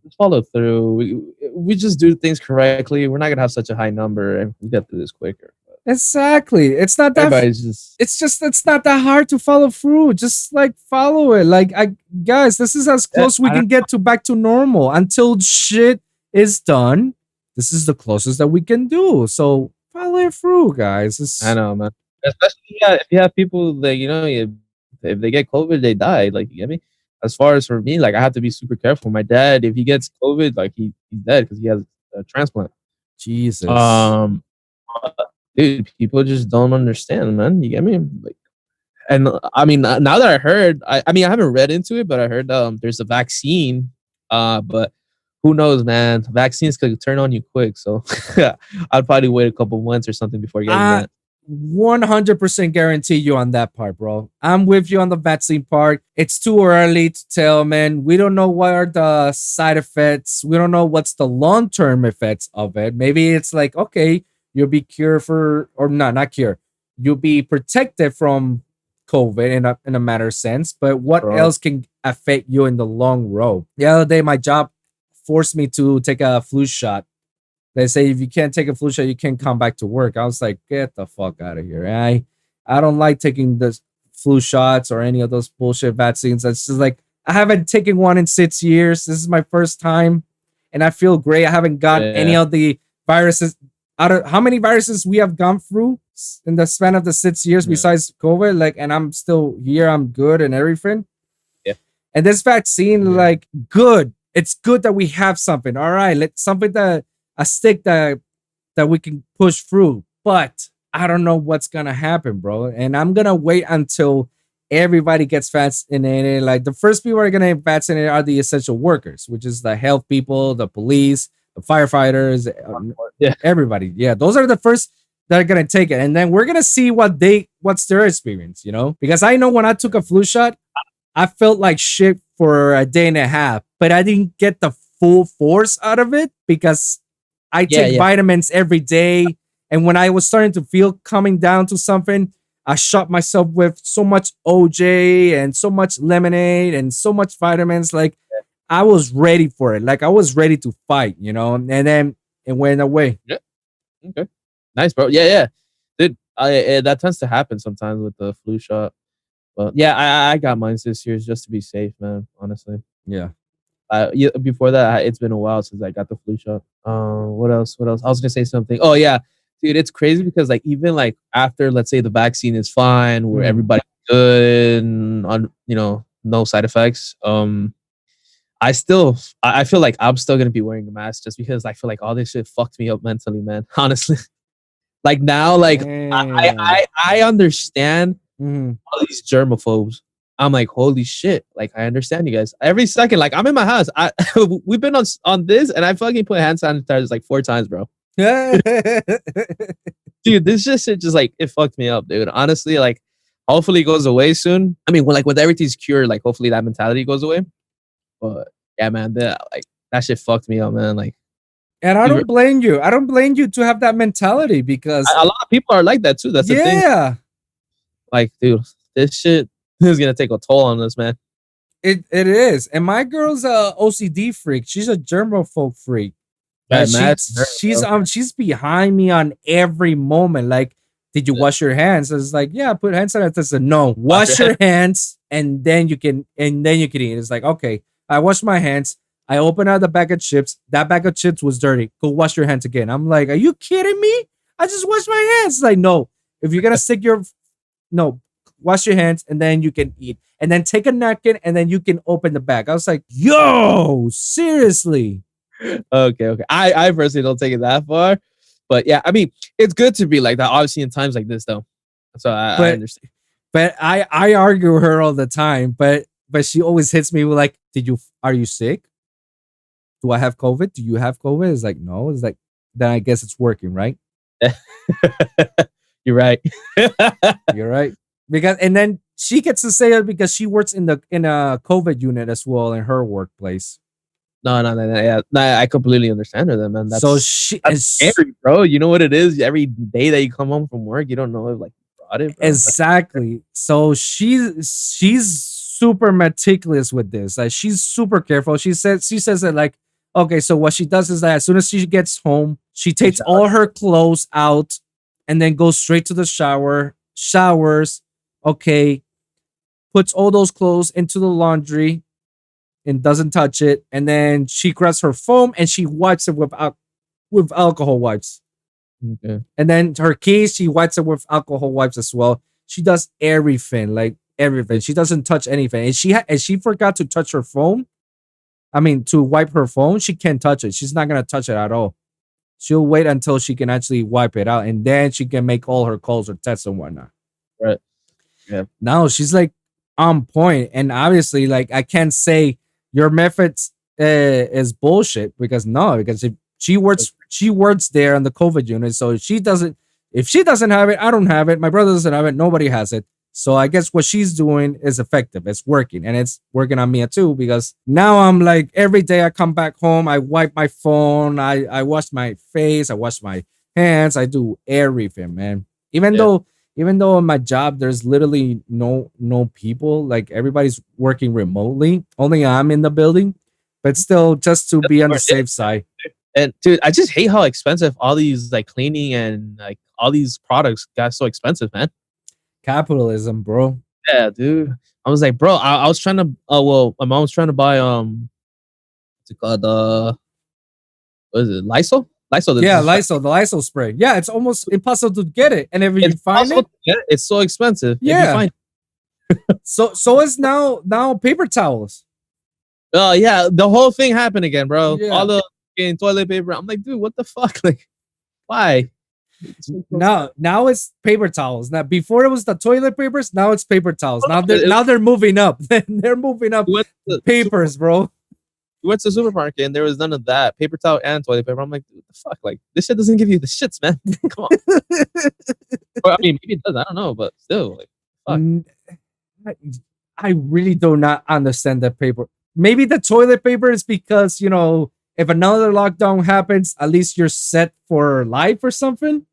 Just follow through. We just do things correctly. We're not gonna have such a high number, and we get through this quicker. But Exactly. It's not that everybody's just it's not that hard to follow through. Just like follow it. Like guys, this is as close we I can get to back to normal until shit is done. This is the closest that we can do. So follow it through, guys. I know, man. Especially if you have people that if they get COVID, they die. Like, you get me? As far as for me, like I have to be super careful. My dad, if he gets COVID, like he's dead because he has a transplant. Jesus. Dude, people just don't understand, man. You get me? Like, and I mean, now that I heard, I mean, I haven't read into it, but I heard there's a vaccine. But who knows, man? Vaccines could turn on you quick, so I'd probably wait a couple months or something before getting that. 100% guarantee you on that part, bro. I'm with you on the vaccine part. It's too early to tell, man. We don't know what are the side effects. We don't know what's the long-term effects of it. Maybe it's like, okay, you'll be cured or not cured. You'll be protected from COVID in a matter of sense. But what Bro. else can affect you in the long road? The other day, my job forced me to take a flu shot. They say if you can't take a flu shot, you can't come back to work. I was like, get the fuck out of here. I don't like taking the flu shots or any of those bullshit vaccines. It's just like I haven't taken one in 6 years. This is my first time, and I feel great. I haven't gotten any of the viruses. Out of how many viruses we have gone through in the span of the 6 years besides COVID, like, and I'm still here. I'm good and everything. Yeah. And this vaccine, like, good. It's good that we have something. All right, something that a stick that we can push through. But I don't know what's gonna happen, bro. And I'm gonna wait until everybody gets vaccinated. Like the first people are gonna get vaccinated are the essential workers, which is the health people, the police, the firefighters, everybody. Yeah, those are the first that are gonna take it, and then we're gonna see what's their experience. Because I know when I took a flu shot, I felt like shit for a day and a half, but I didn't get the full force out of it because I take vitamins every day. And when I was starting to feel coming down to something, I shot myself with so much OJ and so much lemonade and so much vitamins. Like I was ready for it. Like I was ready to fight, you know, and then it went away. Yeah. Okay. Nice, bro. Yeah. Dude, that tends to happen sometimes with the flu shot. But yeah, I got mine this year just to be safe, man. Honestly. Yeah. Before that, it's been a while since I got the flu shot. What else? I was gonna say something. Oh yeah, dude, it's crazy because like even like after, let's say the vaccine is fine, where everybody's good and on, no side effects. I feel like I'm still gonna be wearing a mask just because I feel like all this shit fucked me up mentally, man. Honestly, like now, like I understand all these germaphobes. I'm like, holy shit! Like I understand you guys. Every second, like I'm in my house. We've been on this, and I fucking put hand sanitizer like 4 times, bro. Dude, this shit just like it fucked me up, dude. Honestly, like hopefully it goes away soon. I mean, when everything's cured, like hopefully that mentality goes away. But yeah, man, that shit fucked me up, man. Like, and I don't blame you. I don't blame you to have that mentality because a lot of people are like that too. That's the thing. Yeah. Like, dude, this shit is gonna take a toll on us, man. It is. And my girl's a OCD freak. She's a germaphobe freak. She's behind me on every moment. Like, did you wash your hands? I was like, yeah, put hand sanitizer. No, wash your hands and then you can eat. It's like, okay, I washed my hands. I opened out the bag of chips. That bag of chips was dirty. Go wash your hands again. I'm like, are you kidding me? I just washed my hands. It's like, no. If you're gonna wash your hands and then you can eat. And then take a napkin and then you can open the bag. I was like, yo, seriously. Okay. I personally don't take it that far. But yeah, I mean, it's good to be like that, obviously, in times like this, though. So I understand. But I argue with her all the time. But she always hits me with like, are you sick? Do I have COVID? Do you have COVID? It's like, no. It's like, then I guess it's working, right? You're right. You're right. Because and then she gets to say it because she works in a COVID unit as well in her workplace. No, yeah, I completely understand her then, man. That's scary, bro. You know what it is? Every day that you come home from work, you don't know if like you brought it. Bro. Exactly. So she's super meticulous with this. Like she's super careful. She says that like, okay, so what she does is that as soon as she gets home, she takes all her clothes out and then goes straight to the shower, showers, okay, puts all those clothes into the laundry and doesn't touch it, and then she grabs her foam and she wipes it with alcohol wipes. Okay. And then her keys, she wipes it with alcohol wipes as well. She does everything, like everything. She doesn't touch anything. And she forgot to touch her phone. I mean, to wipe her phone, she can't touch it. She's not gonna touch it at all. She'll wait until she can actually wipe it out, and then she can make all her calls or tests and whatnot. Right. Yeah. Now she's like on point, and obviously, like I can't say your methods is bullshit because if she works there on the COVID unit, so if she doesn't have it, I don't have it. My brother doesn't have it. Nobody has it. So I guess what she's doing is effective. It's working, and it's working on me too because now I'm like every day I come back home, I wipe my phone, I wash my face, I wash my hands, I do everything, man. Even though in my job there's literally no people, like everybody's working remotely. Only I'm in the building, but still just to be on the safe side. And dude, I just hate how expensive all these like cleaning and like all these products got so expensive, man. Capitalism, bro. Yeah, dude. I was like, bro, I was trying to my mom was trying to buy what's it called? What is it? Lysol? Lysol. Lysol, the Lysol spray. Yeah, it's almost impossible to get it. And if you find it, it's so expensive. Yeah. So is now paper towels. Yeah, the whole thing happened again, bro. Yeah. All the toilet paper. I'm like, dude, what the fuck? Like, why? Now it's paper towels. Now before it was the toilet papers, now it's paper towels. Now they're moving up. They're moving up papers, bro. We went to the supermarket and there was none of that. Paper towel and toilet paper. I'm like, what the fuck? Like, this shit doesn't give you the shits, man. Come on. Or, I mean, maybe it does. I don't know, but still, like, fuck. I really do not understand that paper. maybe the toilet paper is because if another lockdown happens, at least you're set for life or something.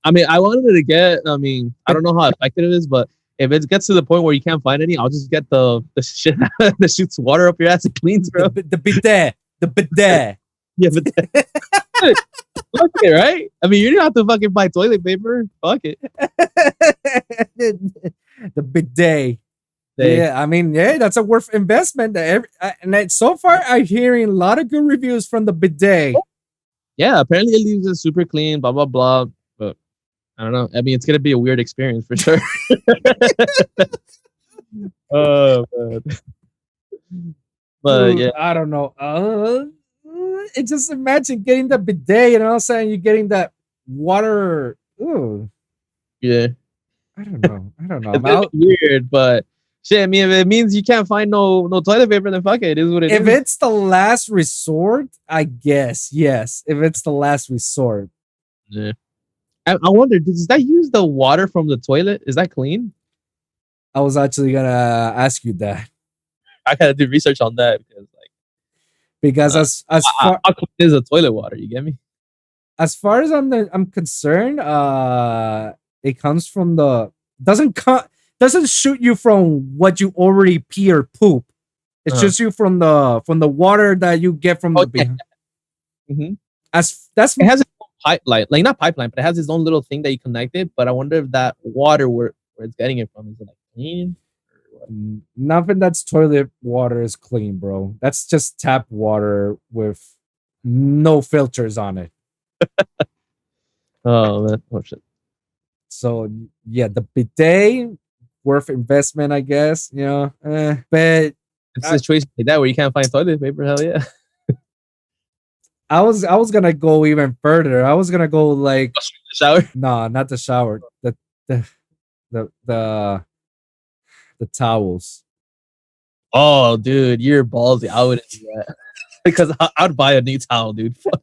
I mean, I wanted to get. I mean, I But don't know how effective it is, but if it gets to the point where you can't find any, I'll just get the shit that shoots water up your ass and cleans, bro. the bidet, the bidet. Yeah, but fuck it, right? I mean, you don't have to fucking buy toilet paper. Fuck it. The bidet. They, Yeah, I mean, yeah, that's a worth investment. So far, I'm hearing a lot of good reviews from the bidet. yeah, apparently it leaves it super clean. Blah blah blah. But I don't know. I mean, it's gonna be a weird experience for sure. Oh man. But Dude, yeah, I don't know. Just imagine getting the bidet and all of a sudden you're getting that water. Ooh, yeah. I don't know. I don't know. It's gonna be weird, but shit. I mean, if it means you can't find no toilet paper, then fuck it. It is what it is. If it's the last resort, I guess yes. If it's the last resort, Yeah. I wonder, does that use the water from the toilet? Is that clean? I was actually gonna ask you that I gotta do research on that because how clean is the toilet water? You get me? as far as I'm concerned, it comes from the doesn't shoot you from what you already pee or poop. It's just you from the water that you get from the. Yeah. Mm-hmm. That's It has its own pipeline, like not pipeline, but it has its own little thing that you connect it. But I wonder if that water where it's getting it from is it like clean? nothing that's toilet water is clean, bro. That's just tap water with no filters on it. Oh man, oh shit. So yeah, the bidet worth investment, I guess. But It's a situation like that where you can't find toilet paper. Hell yeah. I was gonna go even further. I was gonna go like Shower. no, not the shower. The the towels. Oh, dude, you're ballsy. I wouldn't do that because I'd buy a new towel, dude. Fuck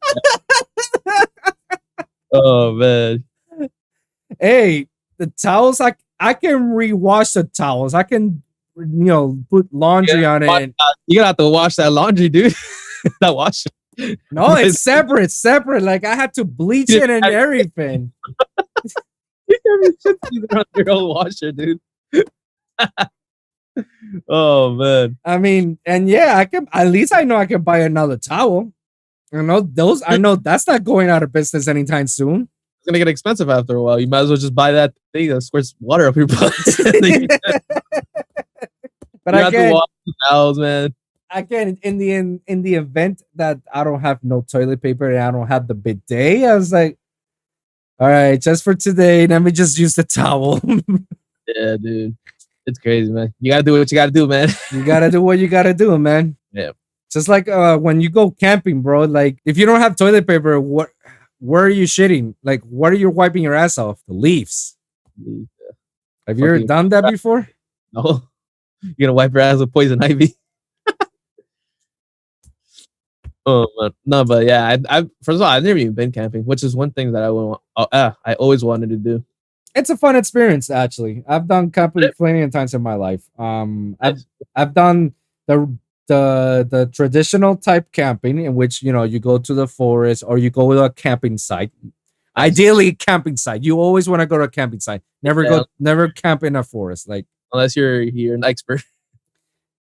that. Oh man. Hey, the towels. I can rewash the towels. I can put laundry on it. And, you're gonna have to wash that laundry, dude. That wash. no, it's separate. It's separate. Like I had to bleach it and everything. Your own washer, dude. Oh man. I mean, and yeah, I can at least I know I can buy another towel. I know that's not going out of business anytime soon. It's gonna get expensive after a while. You might as well just buy that thing that squirts water up your butt. But you have to wash the towels, man. Again, in the event that I don't have no toilet paper and I don't have the bidet, I was like, all right, just for today, let me just use the towel. Yeah, dude. It's crazy, man. You gotta do what you gotta do, man. You gotta do what you gotta do, man. Yeah. Just like when you go camping, bro. Like if you don't have toilet paper, where are you shitting? Like what are you wiping your ass off? The leaves. Yeah. Have you ever done that before? No. You're gonna wipe your ass with poison ivy. Oh man. No, but yeah, I first of all, I've never even been camping, which is one thing that I always wanted to do. It's a fun experience, actually. I've done camping plenty of times in my life. I've done the traditional type camping in which you go to the forest or you go to a camping site. Ideally, camping site. You always want to go to a camping site. Never camp in a forest, like unless you're an expert.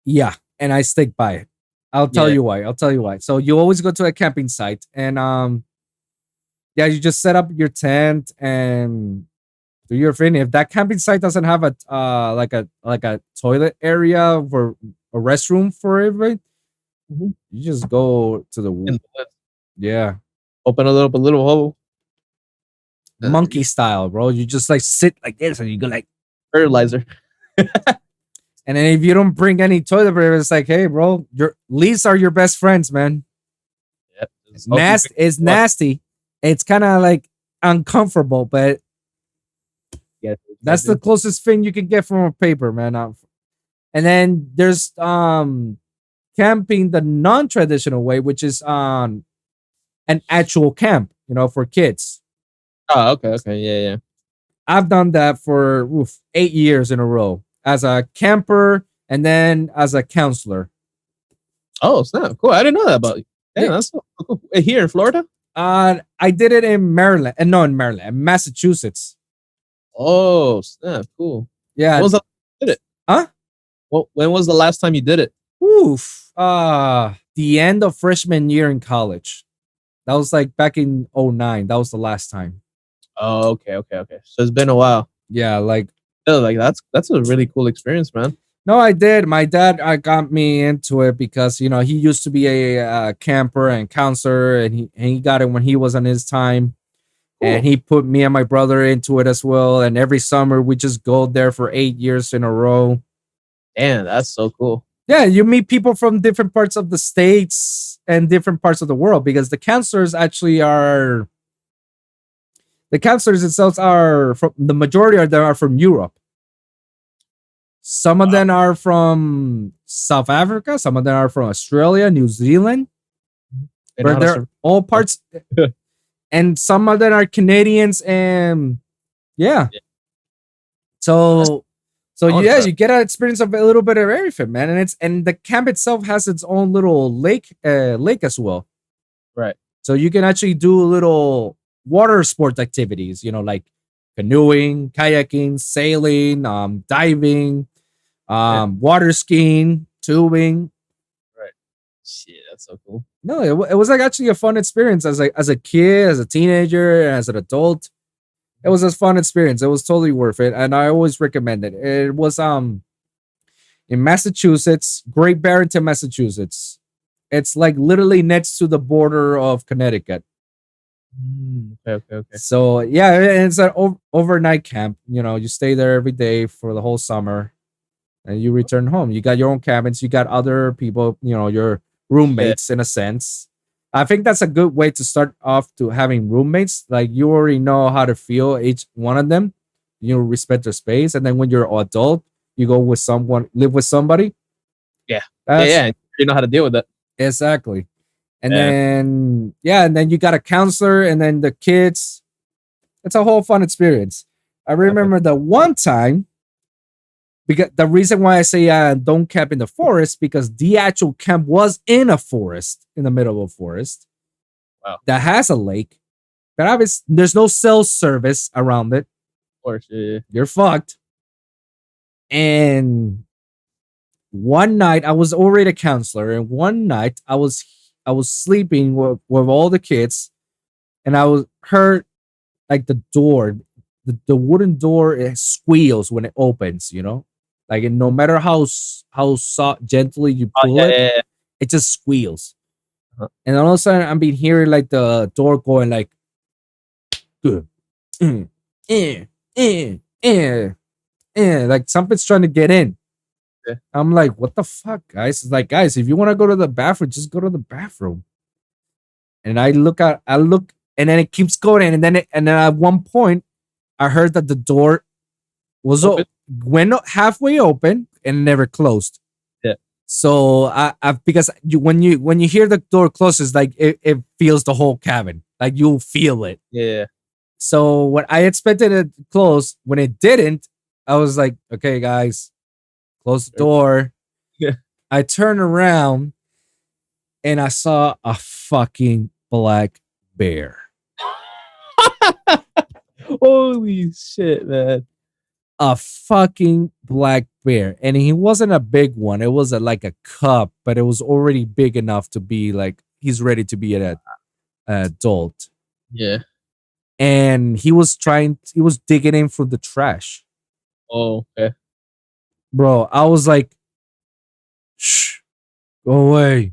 Yeah, and I stick by it. I'll tell you why. So you always go to a camping site, and yeah, you just set up your tent and do your thing. If that camping site doesn't have a like a toilet area for a restroom for everybody, you just go to the woods. Yeah, open a little hole, monkey style, bro. You just like sit like this, and you go like fertilizer. And then if you don't bring any toilet paper, it's like, hey, bro, your leaves are your best friends, man. Yep. It's nasty. It's nasty. It's kind of like uncomfortable, but that's the closest thing you can get from a paper, man. And then there's camping the non-traditional way, which is an actual camp, for kids. Oh, okay, yeah. I've done that for 8 years in a row as a camper and then as a counselor. Oh, snap! Cool. I didn't know that about you. Yeah. Damn, that's so cool. Here in Florida. I did it in Maryland, and no, in Maryland, in Massachusetts. Oh, snap! Cool. When Yeah. was the you did it? Huh? Well, when was the last time you did it? Oof. The end of freshman year in college. That was like back in '09. That was the last time. Oh, okay. So it's been a while. Yeah, like Yeah, like that's a really cool experience, man. no, I did. My dad got me into it because he used to be a camper and counselor, and he got it when he was on his time, and Cool. he put me and my brother into it as well. And every summer we just go there for 8 years in a row. Damn, that's so cool. Yeah, you meet people from different parts of the states and different parts of the world because the counselors themselves are from the majority of them are from Europe. Some of Wow. them are from South Africa. Some of them are from Australia, New Zealand. And But how to they're all parts, and some of them are Canadians. And yeah, Yeah. so awesome. you get an experience of a little bit of everything, man. And the camp itself has its own little lake as well. Right. So you can actually do little water sport activities, like canoeing, kayaking, sailing, diving, water skiing, tubing. Right. Shit, that's so cool. No, it was like actually a fun experience as a kid, as a teenager, and as an adult. It was a fun experience. It was totally worth it, and I always recommend it. It was in Massachusetts, Great Barrington, Massachusetts. It's like literally next to the border of Connecticut. Okay. So yeah, it's an overnight camp. You stay there every day for the whole summer, and you return home. You got your own cabins. You got other people. Your roommates in a sense. I think that's a good way to start off to having roommates. Like you already know how to feel each one of them. You respect their space, and then when you're an adult, you go with someone, live with somebody. Yeah. That's Yeah. You know how to deal with that. exactly. And Yeah. then you got a counselor, and then the kids. It's a whole fun experience. I remember the one time, because the reason why I say don't camp in the forest, because the actual camp was in a forest, in the middle of a forest. Wow. That has a lake, but obviously there's no cell service around it. Of course. Yeah. You're fucked. And one night I was already a counselor, and one night I was sleeping with all the kids, and I was heard like the door, the wooden door, it squeals when it opens. Like no matter how soft, gently you Oh, pull yeah. it just squeals. Uh-huh. And all of a sudden I'm being hearing like the door going like, like something's trying to get in. Yeah. I'm like, what the fuck, guys? It's like, guys, if you want to go to the bathroom, just go to the bathroom. And I look, and then it keeps going, and then at one point, I heard that the door was went halfway open and never closed. Yeah. So I because when you hear the door close, it's like it feels the whole cabin, like you'll feel it. Yeah. So when I expected it to close, when it didn't, I was like, okay, guys, close the door. Yeah. I turned around and I saw a fucking black bear. Holy shit, man. A fucking black bear. And he wasn't a big one. It was like a cub, but it was already big enough to be like he's ready to be an adult. Yeah. And he was digging in for the trash. Oh, okay. Bro, I was like, shh, go away.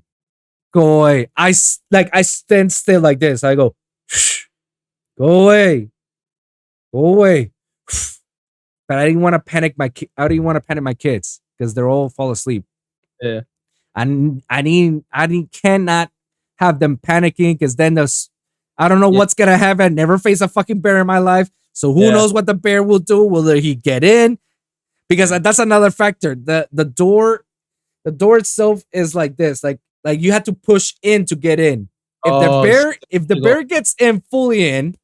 Go away. I stand still like this. I go, shh, go away. Go away. But I didn't want to panic I didn't want to panic my kids because they're all fall asleep. Yeah. I cannot have them panicking because then I don't know what's gonna happen. I never faced a fucking bear in my life. So who knows what the bear will do? Will he get in? Because that's another factor. The door itself is like this. Like you have to push in to get in. If the bear gets in fully in,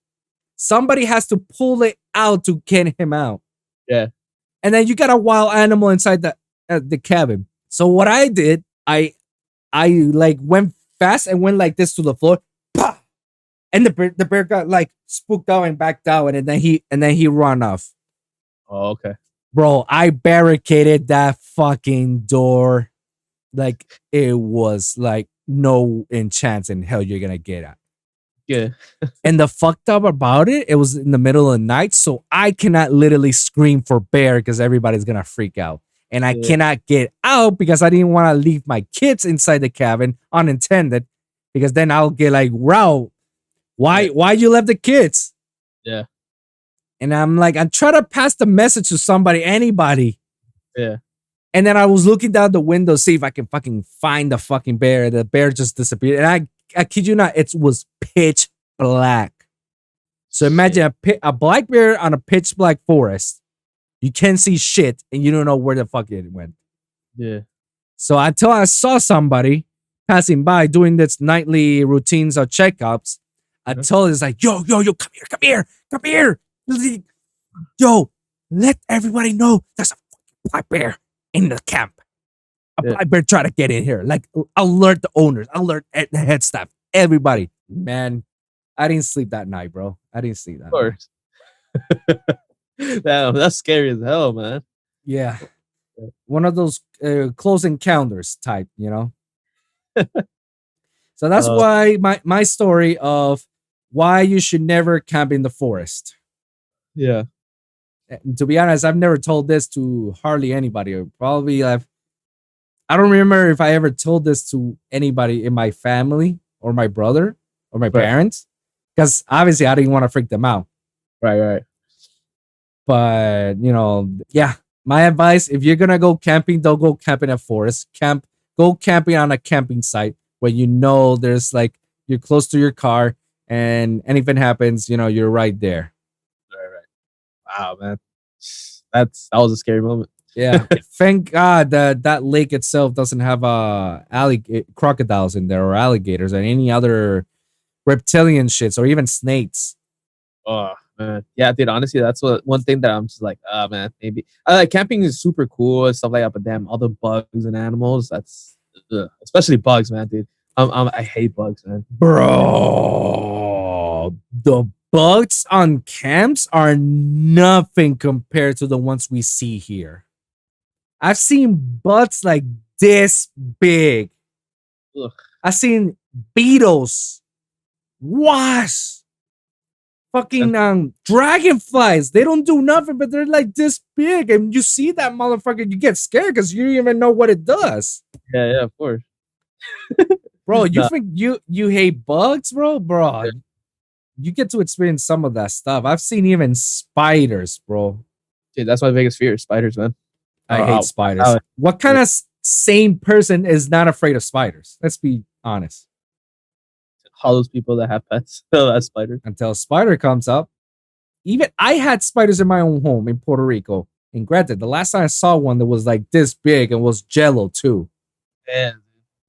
somebody has to pull it out to get him out. Yeah. And then you got a wild animal inside the cabin. So what I did, I I like went fast and went like this to the floor. Pah! And the bear got like spooked out and backed out, and then he run off. Oh, okay. Bro, I barricaded that fucking door like it was like no in chance in hell you're gonna get out. Yeah. And the fucked up about it, it was in the middle of the night, so I cannot literally scream for bear because everybody's gonna freak out. And I cannot get out because I didn't want to leave my kids inside the cabin unintended, because then I'll get like, wow, why you left the kids? Yeah. And I'm like, I'm trying to pass the message to somebody, anybody. Yeah. And then I was looking down the window, see if I can fucking find the fucking bear. The bear just disappeared. And I kid you not, it was pitch black. So imagine a black bear on a pitch black forest. You can't see shit and you don't know where the fuck it went. Yeah. So until I saw somebody passing by doing this nightly routines or checkups, until it's like, yo, come here. Yo, let everybody know there's a fucking black bear in the camp. A black bear try to get in here. Like, alert the owners, alert the head staff, everybody. Man, I didn't sleep that night, bro. I didn't sleep that. Of course. Damn, that's scary as hell, man. Yeah. One of those close encounters type, you know? So that's why my story of why you should never camp in the forest. Yeah. And to be honest, I've never told this to hardly anybody. Or probably I don't remember if I ever told this to anybody in my family or my brother or my parents, because obviously I didn't want to freak them out. Right. But, you know, yeah, my advice, if you're going to go camping, don't go camping at forest. Go camping on a camping site where you know there's like, you're close to your car, and anything happens, you know, you're right there. Right. Wow, man. That was a scary moment. Yeah. Thank God that lake itself doesn't have crocodiles in there or alligators or any other reptilian shits or even snakes. Oh man, yeah, dude. Honestly, that's one thing that I'm just like, man, maybe. Camping is super cool and stuff like that, but damn, all the bugs and animals. That's especially bugs, man, dude. I hate bugs, man. Bro, the bugs on camps are nothing compared to the ones we see here. I've seen bugs like this big. Ugh. I've seen beetles, wasps, fucking dragonflies. They don't do nothing, but they're like this big. And you see that motherfucker, you get scared because you don't even know what it does. Yeah, of course. Bro, you think you hate bugs, bro? Bro, Yeah. You get to experience some of that stuff. I've seen even spiders, bro. Dude, that's my biggest fear, spiders, man. I hate spiders. What kind of sane person is not afraid of spiders? Let's be honest. All those people that have pets that have spiders. Until a spider comes up. Even I had spiders in my own home in Puerto Rico. And granted, the last time I saw one that was like this big and was jello too. Yeah.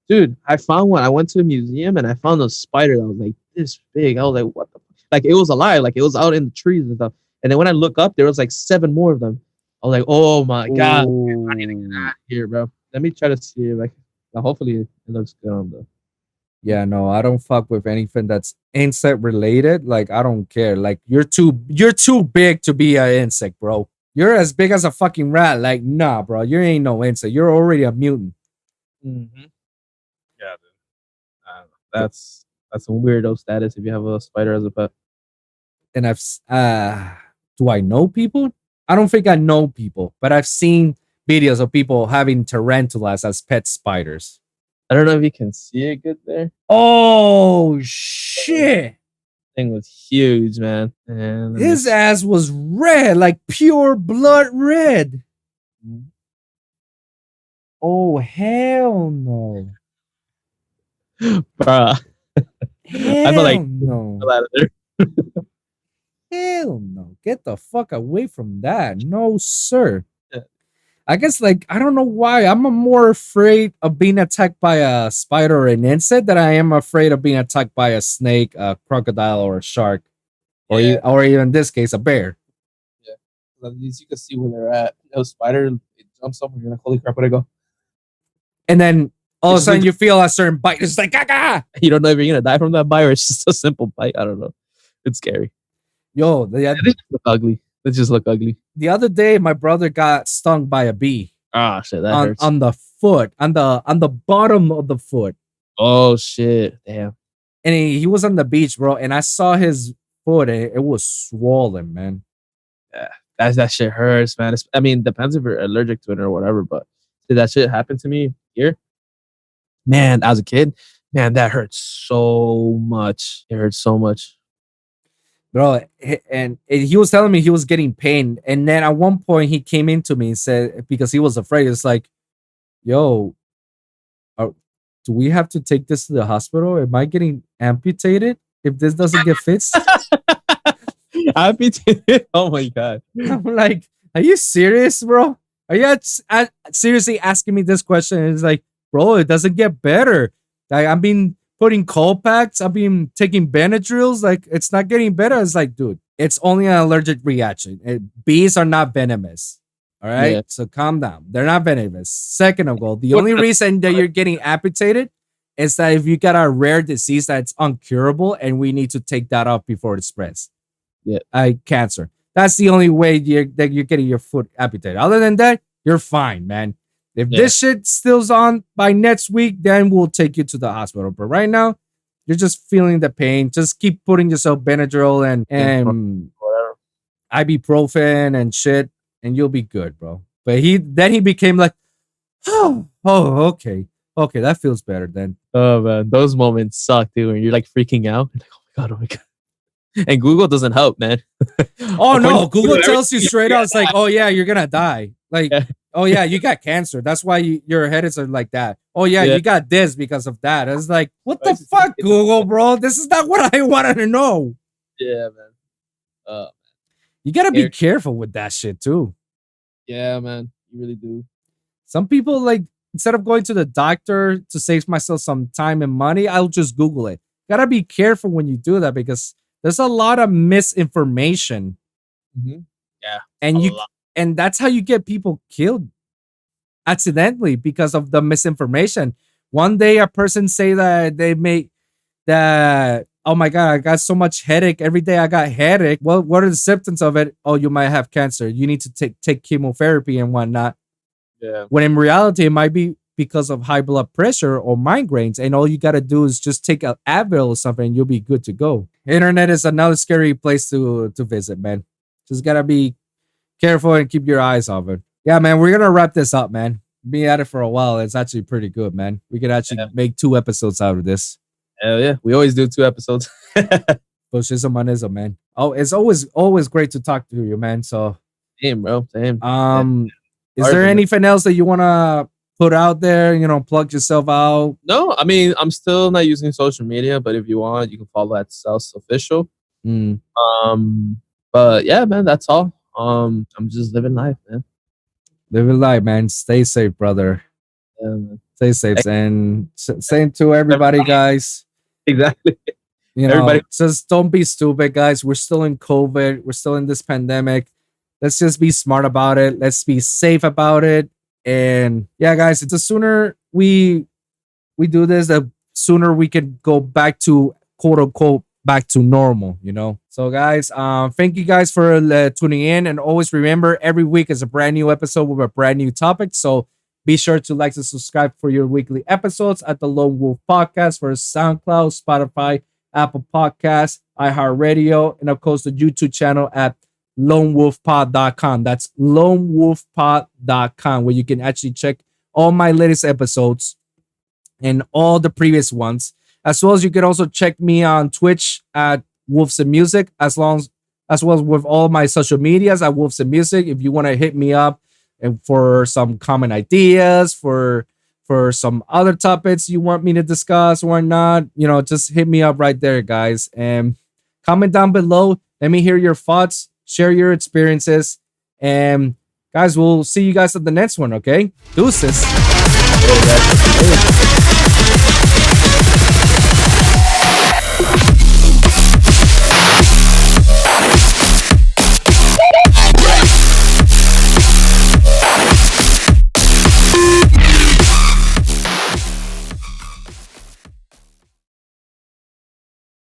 Dude, I found one. I went to a museum and I found a spider that was like this big. I was like, what the fuck? Like, it was alive. Like, it was out in the trees and stuff. And then when I look up, there was like 7 more of them. I was like, oh my God. I need to get out of here, bro. Let me try to see if I can. Hopefully it looks good on the. Yeah, no, I don't fuck with anything that's insect related. Like, I don't care. Like, you're too big to be an insect, bro. You're as big as a fucking rat. Like, nah, bro. You ain't no insect. You're already a mutant. Mm-hmm. Yeah, dude. That's a weirdo status if you have a spider as a pet. And do I know people? I don't think I know people, but I've seen videos of people having tarantulas as pet spiders. I don't know if you can see it good there. Oh shit! Thing was huge, man. And his ass was red, like pure blood red. Oh hell no, bruh. Hell I feel like no. Out of there. Hell no. Get the fuck away from that. No, sir. Yeah. I guess, like, I don't know why. I'm more afraid of being attacked by a spider or an insect than I am afraid of being attacked by a snake, a crocodile, or a shark. Or, or even in this case, a bear. Yeah. At least you can see where they're at. A spider, it jumps somewhere. You're like, holy crap, where'd I go? And then all of a sudden you feel a certain bite. It's like, gaga. You don't know if you're gonna die from that bite or it's just a simple bite. I don't know. It's scary. Yo, They just look ugly. They just look ugly. the other day, my brother got stung by a bee Ah, shit, that on, hurts. on the foot, on the bottom of the foot. Oh shit, damn. And he was on the beach, bro. And I saw his foot. And it was swollen, man. That shit hurts, man. I mean, depends if you're allergic to it or whatever. But did that shit happen to me here? Man, as a kid, man, that hurts so much. It hurts so much. Bro, and he was telling me he was getting pain. And then at one point he came into me and said, because he was afraid, it's like, yo, do we have to take this to the hospital? Am I getting amputated if this doesn't get fixed? Amputated? Oh my god. I'm like, are you serious, bro? Are you seriously asking me this question? And it's like, bro, it doesn't get better. Like, I've been putting cold packs. I've been taking Benadryls. Like, it's not getting better. It's like, dude, it's only an allergic reaction. Bees are not venomous. All right. Yeah. So calm down. They're not venomous. Second of all, the only reason that you're getting amputated is that if you got a rare disease that's uncurable and we need to take that off before it spreads. Yeah. Cancer. That's the only way you're getting your foot amputated. Other than that, you're fine, man. If this shit still's on by next week, then we'll take you to the hospital. But right now, you're just feeling the pain. Just keep putting yourself Benadryl and Whatever. ibuprofen and shit, and you'll be good, bro. But he became like, oh, okay, that feels better then. Oh man, those moments suck, dude. When you're like freaking out. You're like, oh my god. And Google doesn't help, man. Oh no, Google tells you straight out. It's like, oh yeah, you're gonna die. Like, oh yeah, you got cancer. That's why your headaches are like that. Oh yeah, you got this because of that. It's like, what the fuck, Google, bro? This is not what I wanted to know. Yeah, man. You gotta be careful with that shit too. Yeah, man. You really do. Some people, like, instead of going to the doctor to save myself some time and money, I'll just Google it. Gotta be careful when you do that because there's a lot of misinformation. Mm-hmm. Yeah. And that's how you get people killed accidentally because of the misinformation. One day a person say that they make that, oh my god, I got so much headache. Every day I got headache. Well, what are the symptoms of it? Oh, you might have cancer. You need to take chemotherapy and whatnot. Yeah. When in reality, it might be because of high blood pressure or migraines. And all you got to do is just take an Advil or something and you'll be good to go. Internet is another scary place to visit, man. Just got to be careful and keep your eyes off it. Yeah, man, we're going to wrap this up, man. Being at it for a while, it's actually pretty good, man. We could actually make 2 episodes out of this. Hell yeah. We always do 2 episodes. Bushism manism, man. Oh, it's always great to talk to you, man. So, Same, bro. Same. Is there anything else that you want to put out there? You know, plug yourself out? No, I mean, I'm still not using social media, but if you want, you can follow at Seltz Official. But yeah, man, that's all. I'm just living life, man. Living life, man. Stay safe, brother. Yeah, man. Stay safe. And same to everybody, guys. Exactly. You know, everybody, just don't be stupid, guys. We're still in COVID. We're still in this pandemic. Let's just be smart about it. Let's be safe about it. And yeah, guys, the sooner we do this, the sooner we can go back to quote unquote back to normal, you know. So guys, thank you guys for tuning in, and always remember every week is a brand new episode with a brand new topic. So be sure to like and subscribe for your weekly episodes at the Lone Wolv Podcast for SoundCloud, Spotify, Apple Podcasts, iHeartRadio, and of course the YouTube channel at lonewolfpod.com. That's lonewolfpod.com, where you can actually check all my latest episodes and all the previous ones, as well as you can also check me on Twitch at Wolves and Music, as well as with all my social medias at Wolves and Music. If you want to hit me up and for some common ideas, for some other topics you want me to discuss or not, you know, just hit me up right there, guys. And comment down below. Let me hear your thoughts. Share your experiences. And guys, we'll see you guys at the next one, okay? Deuces.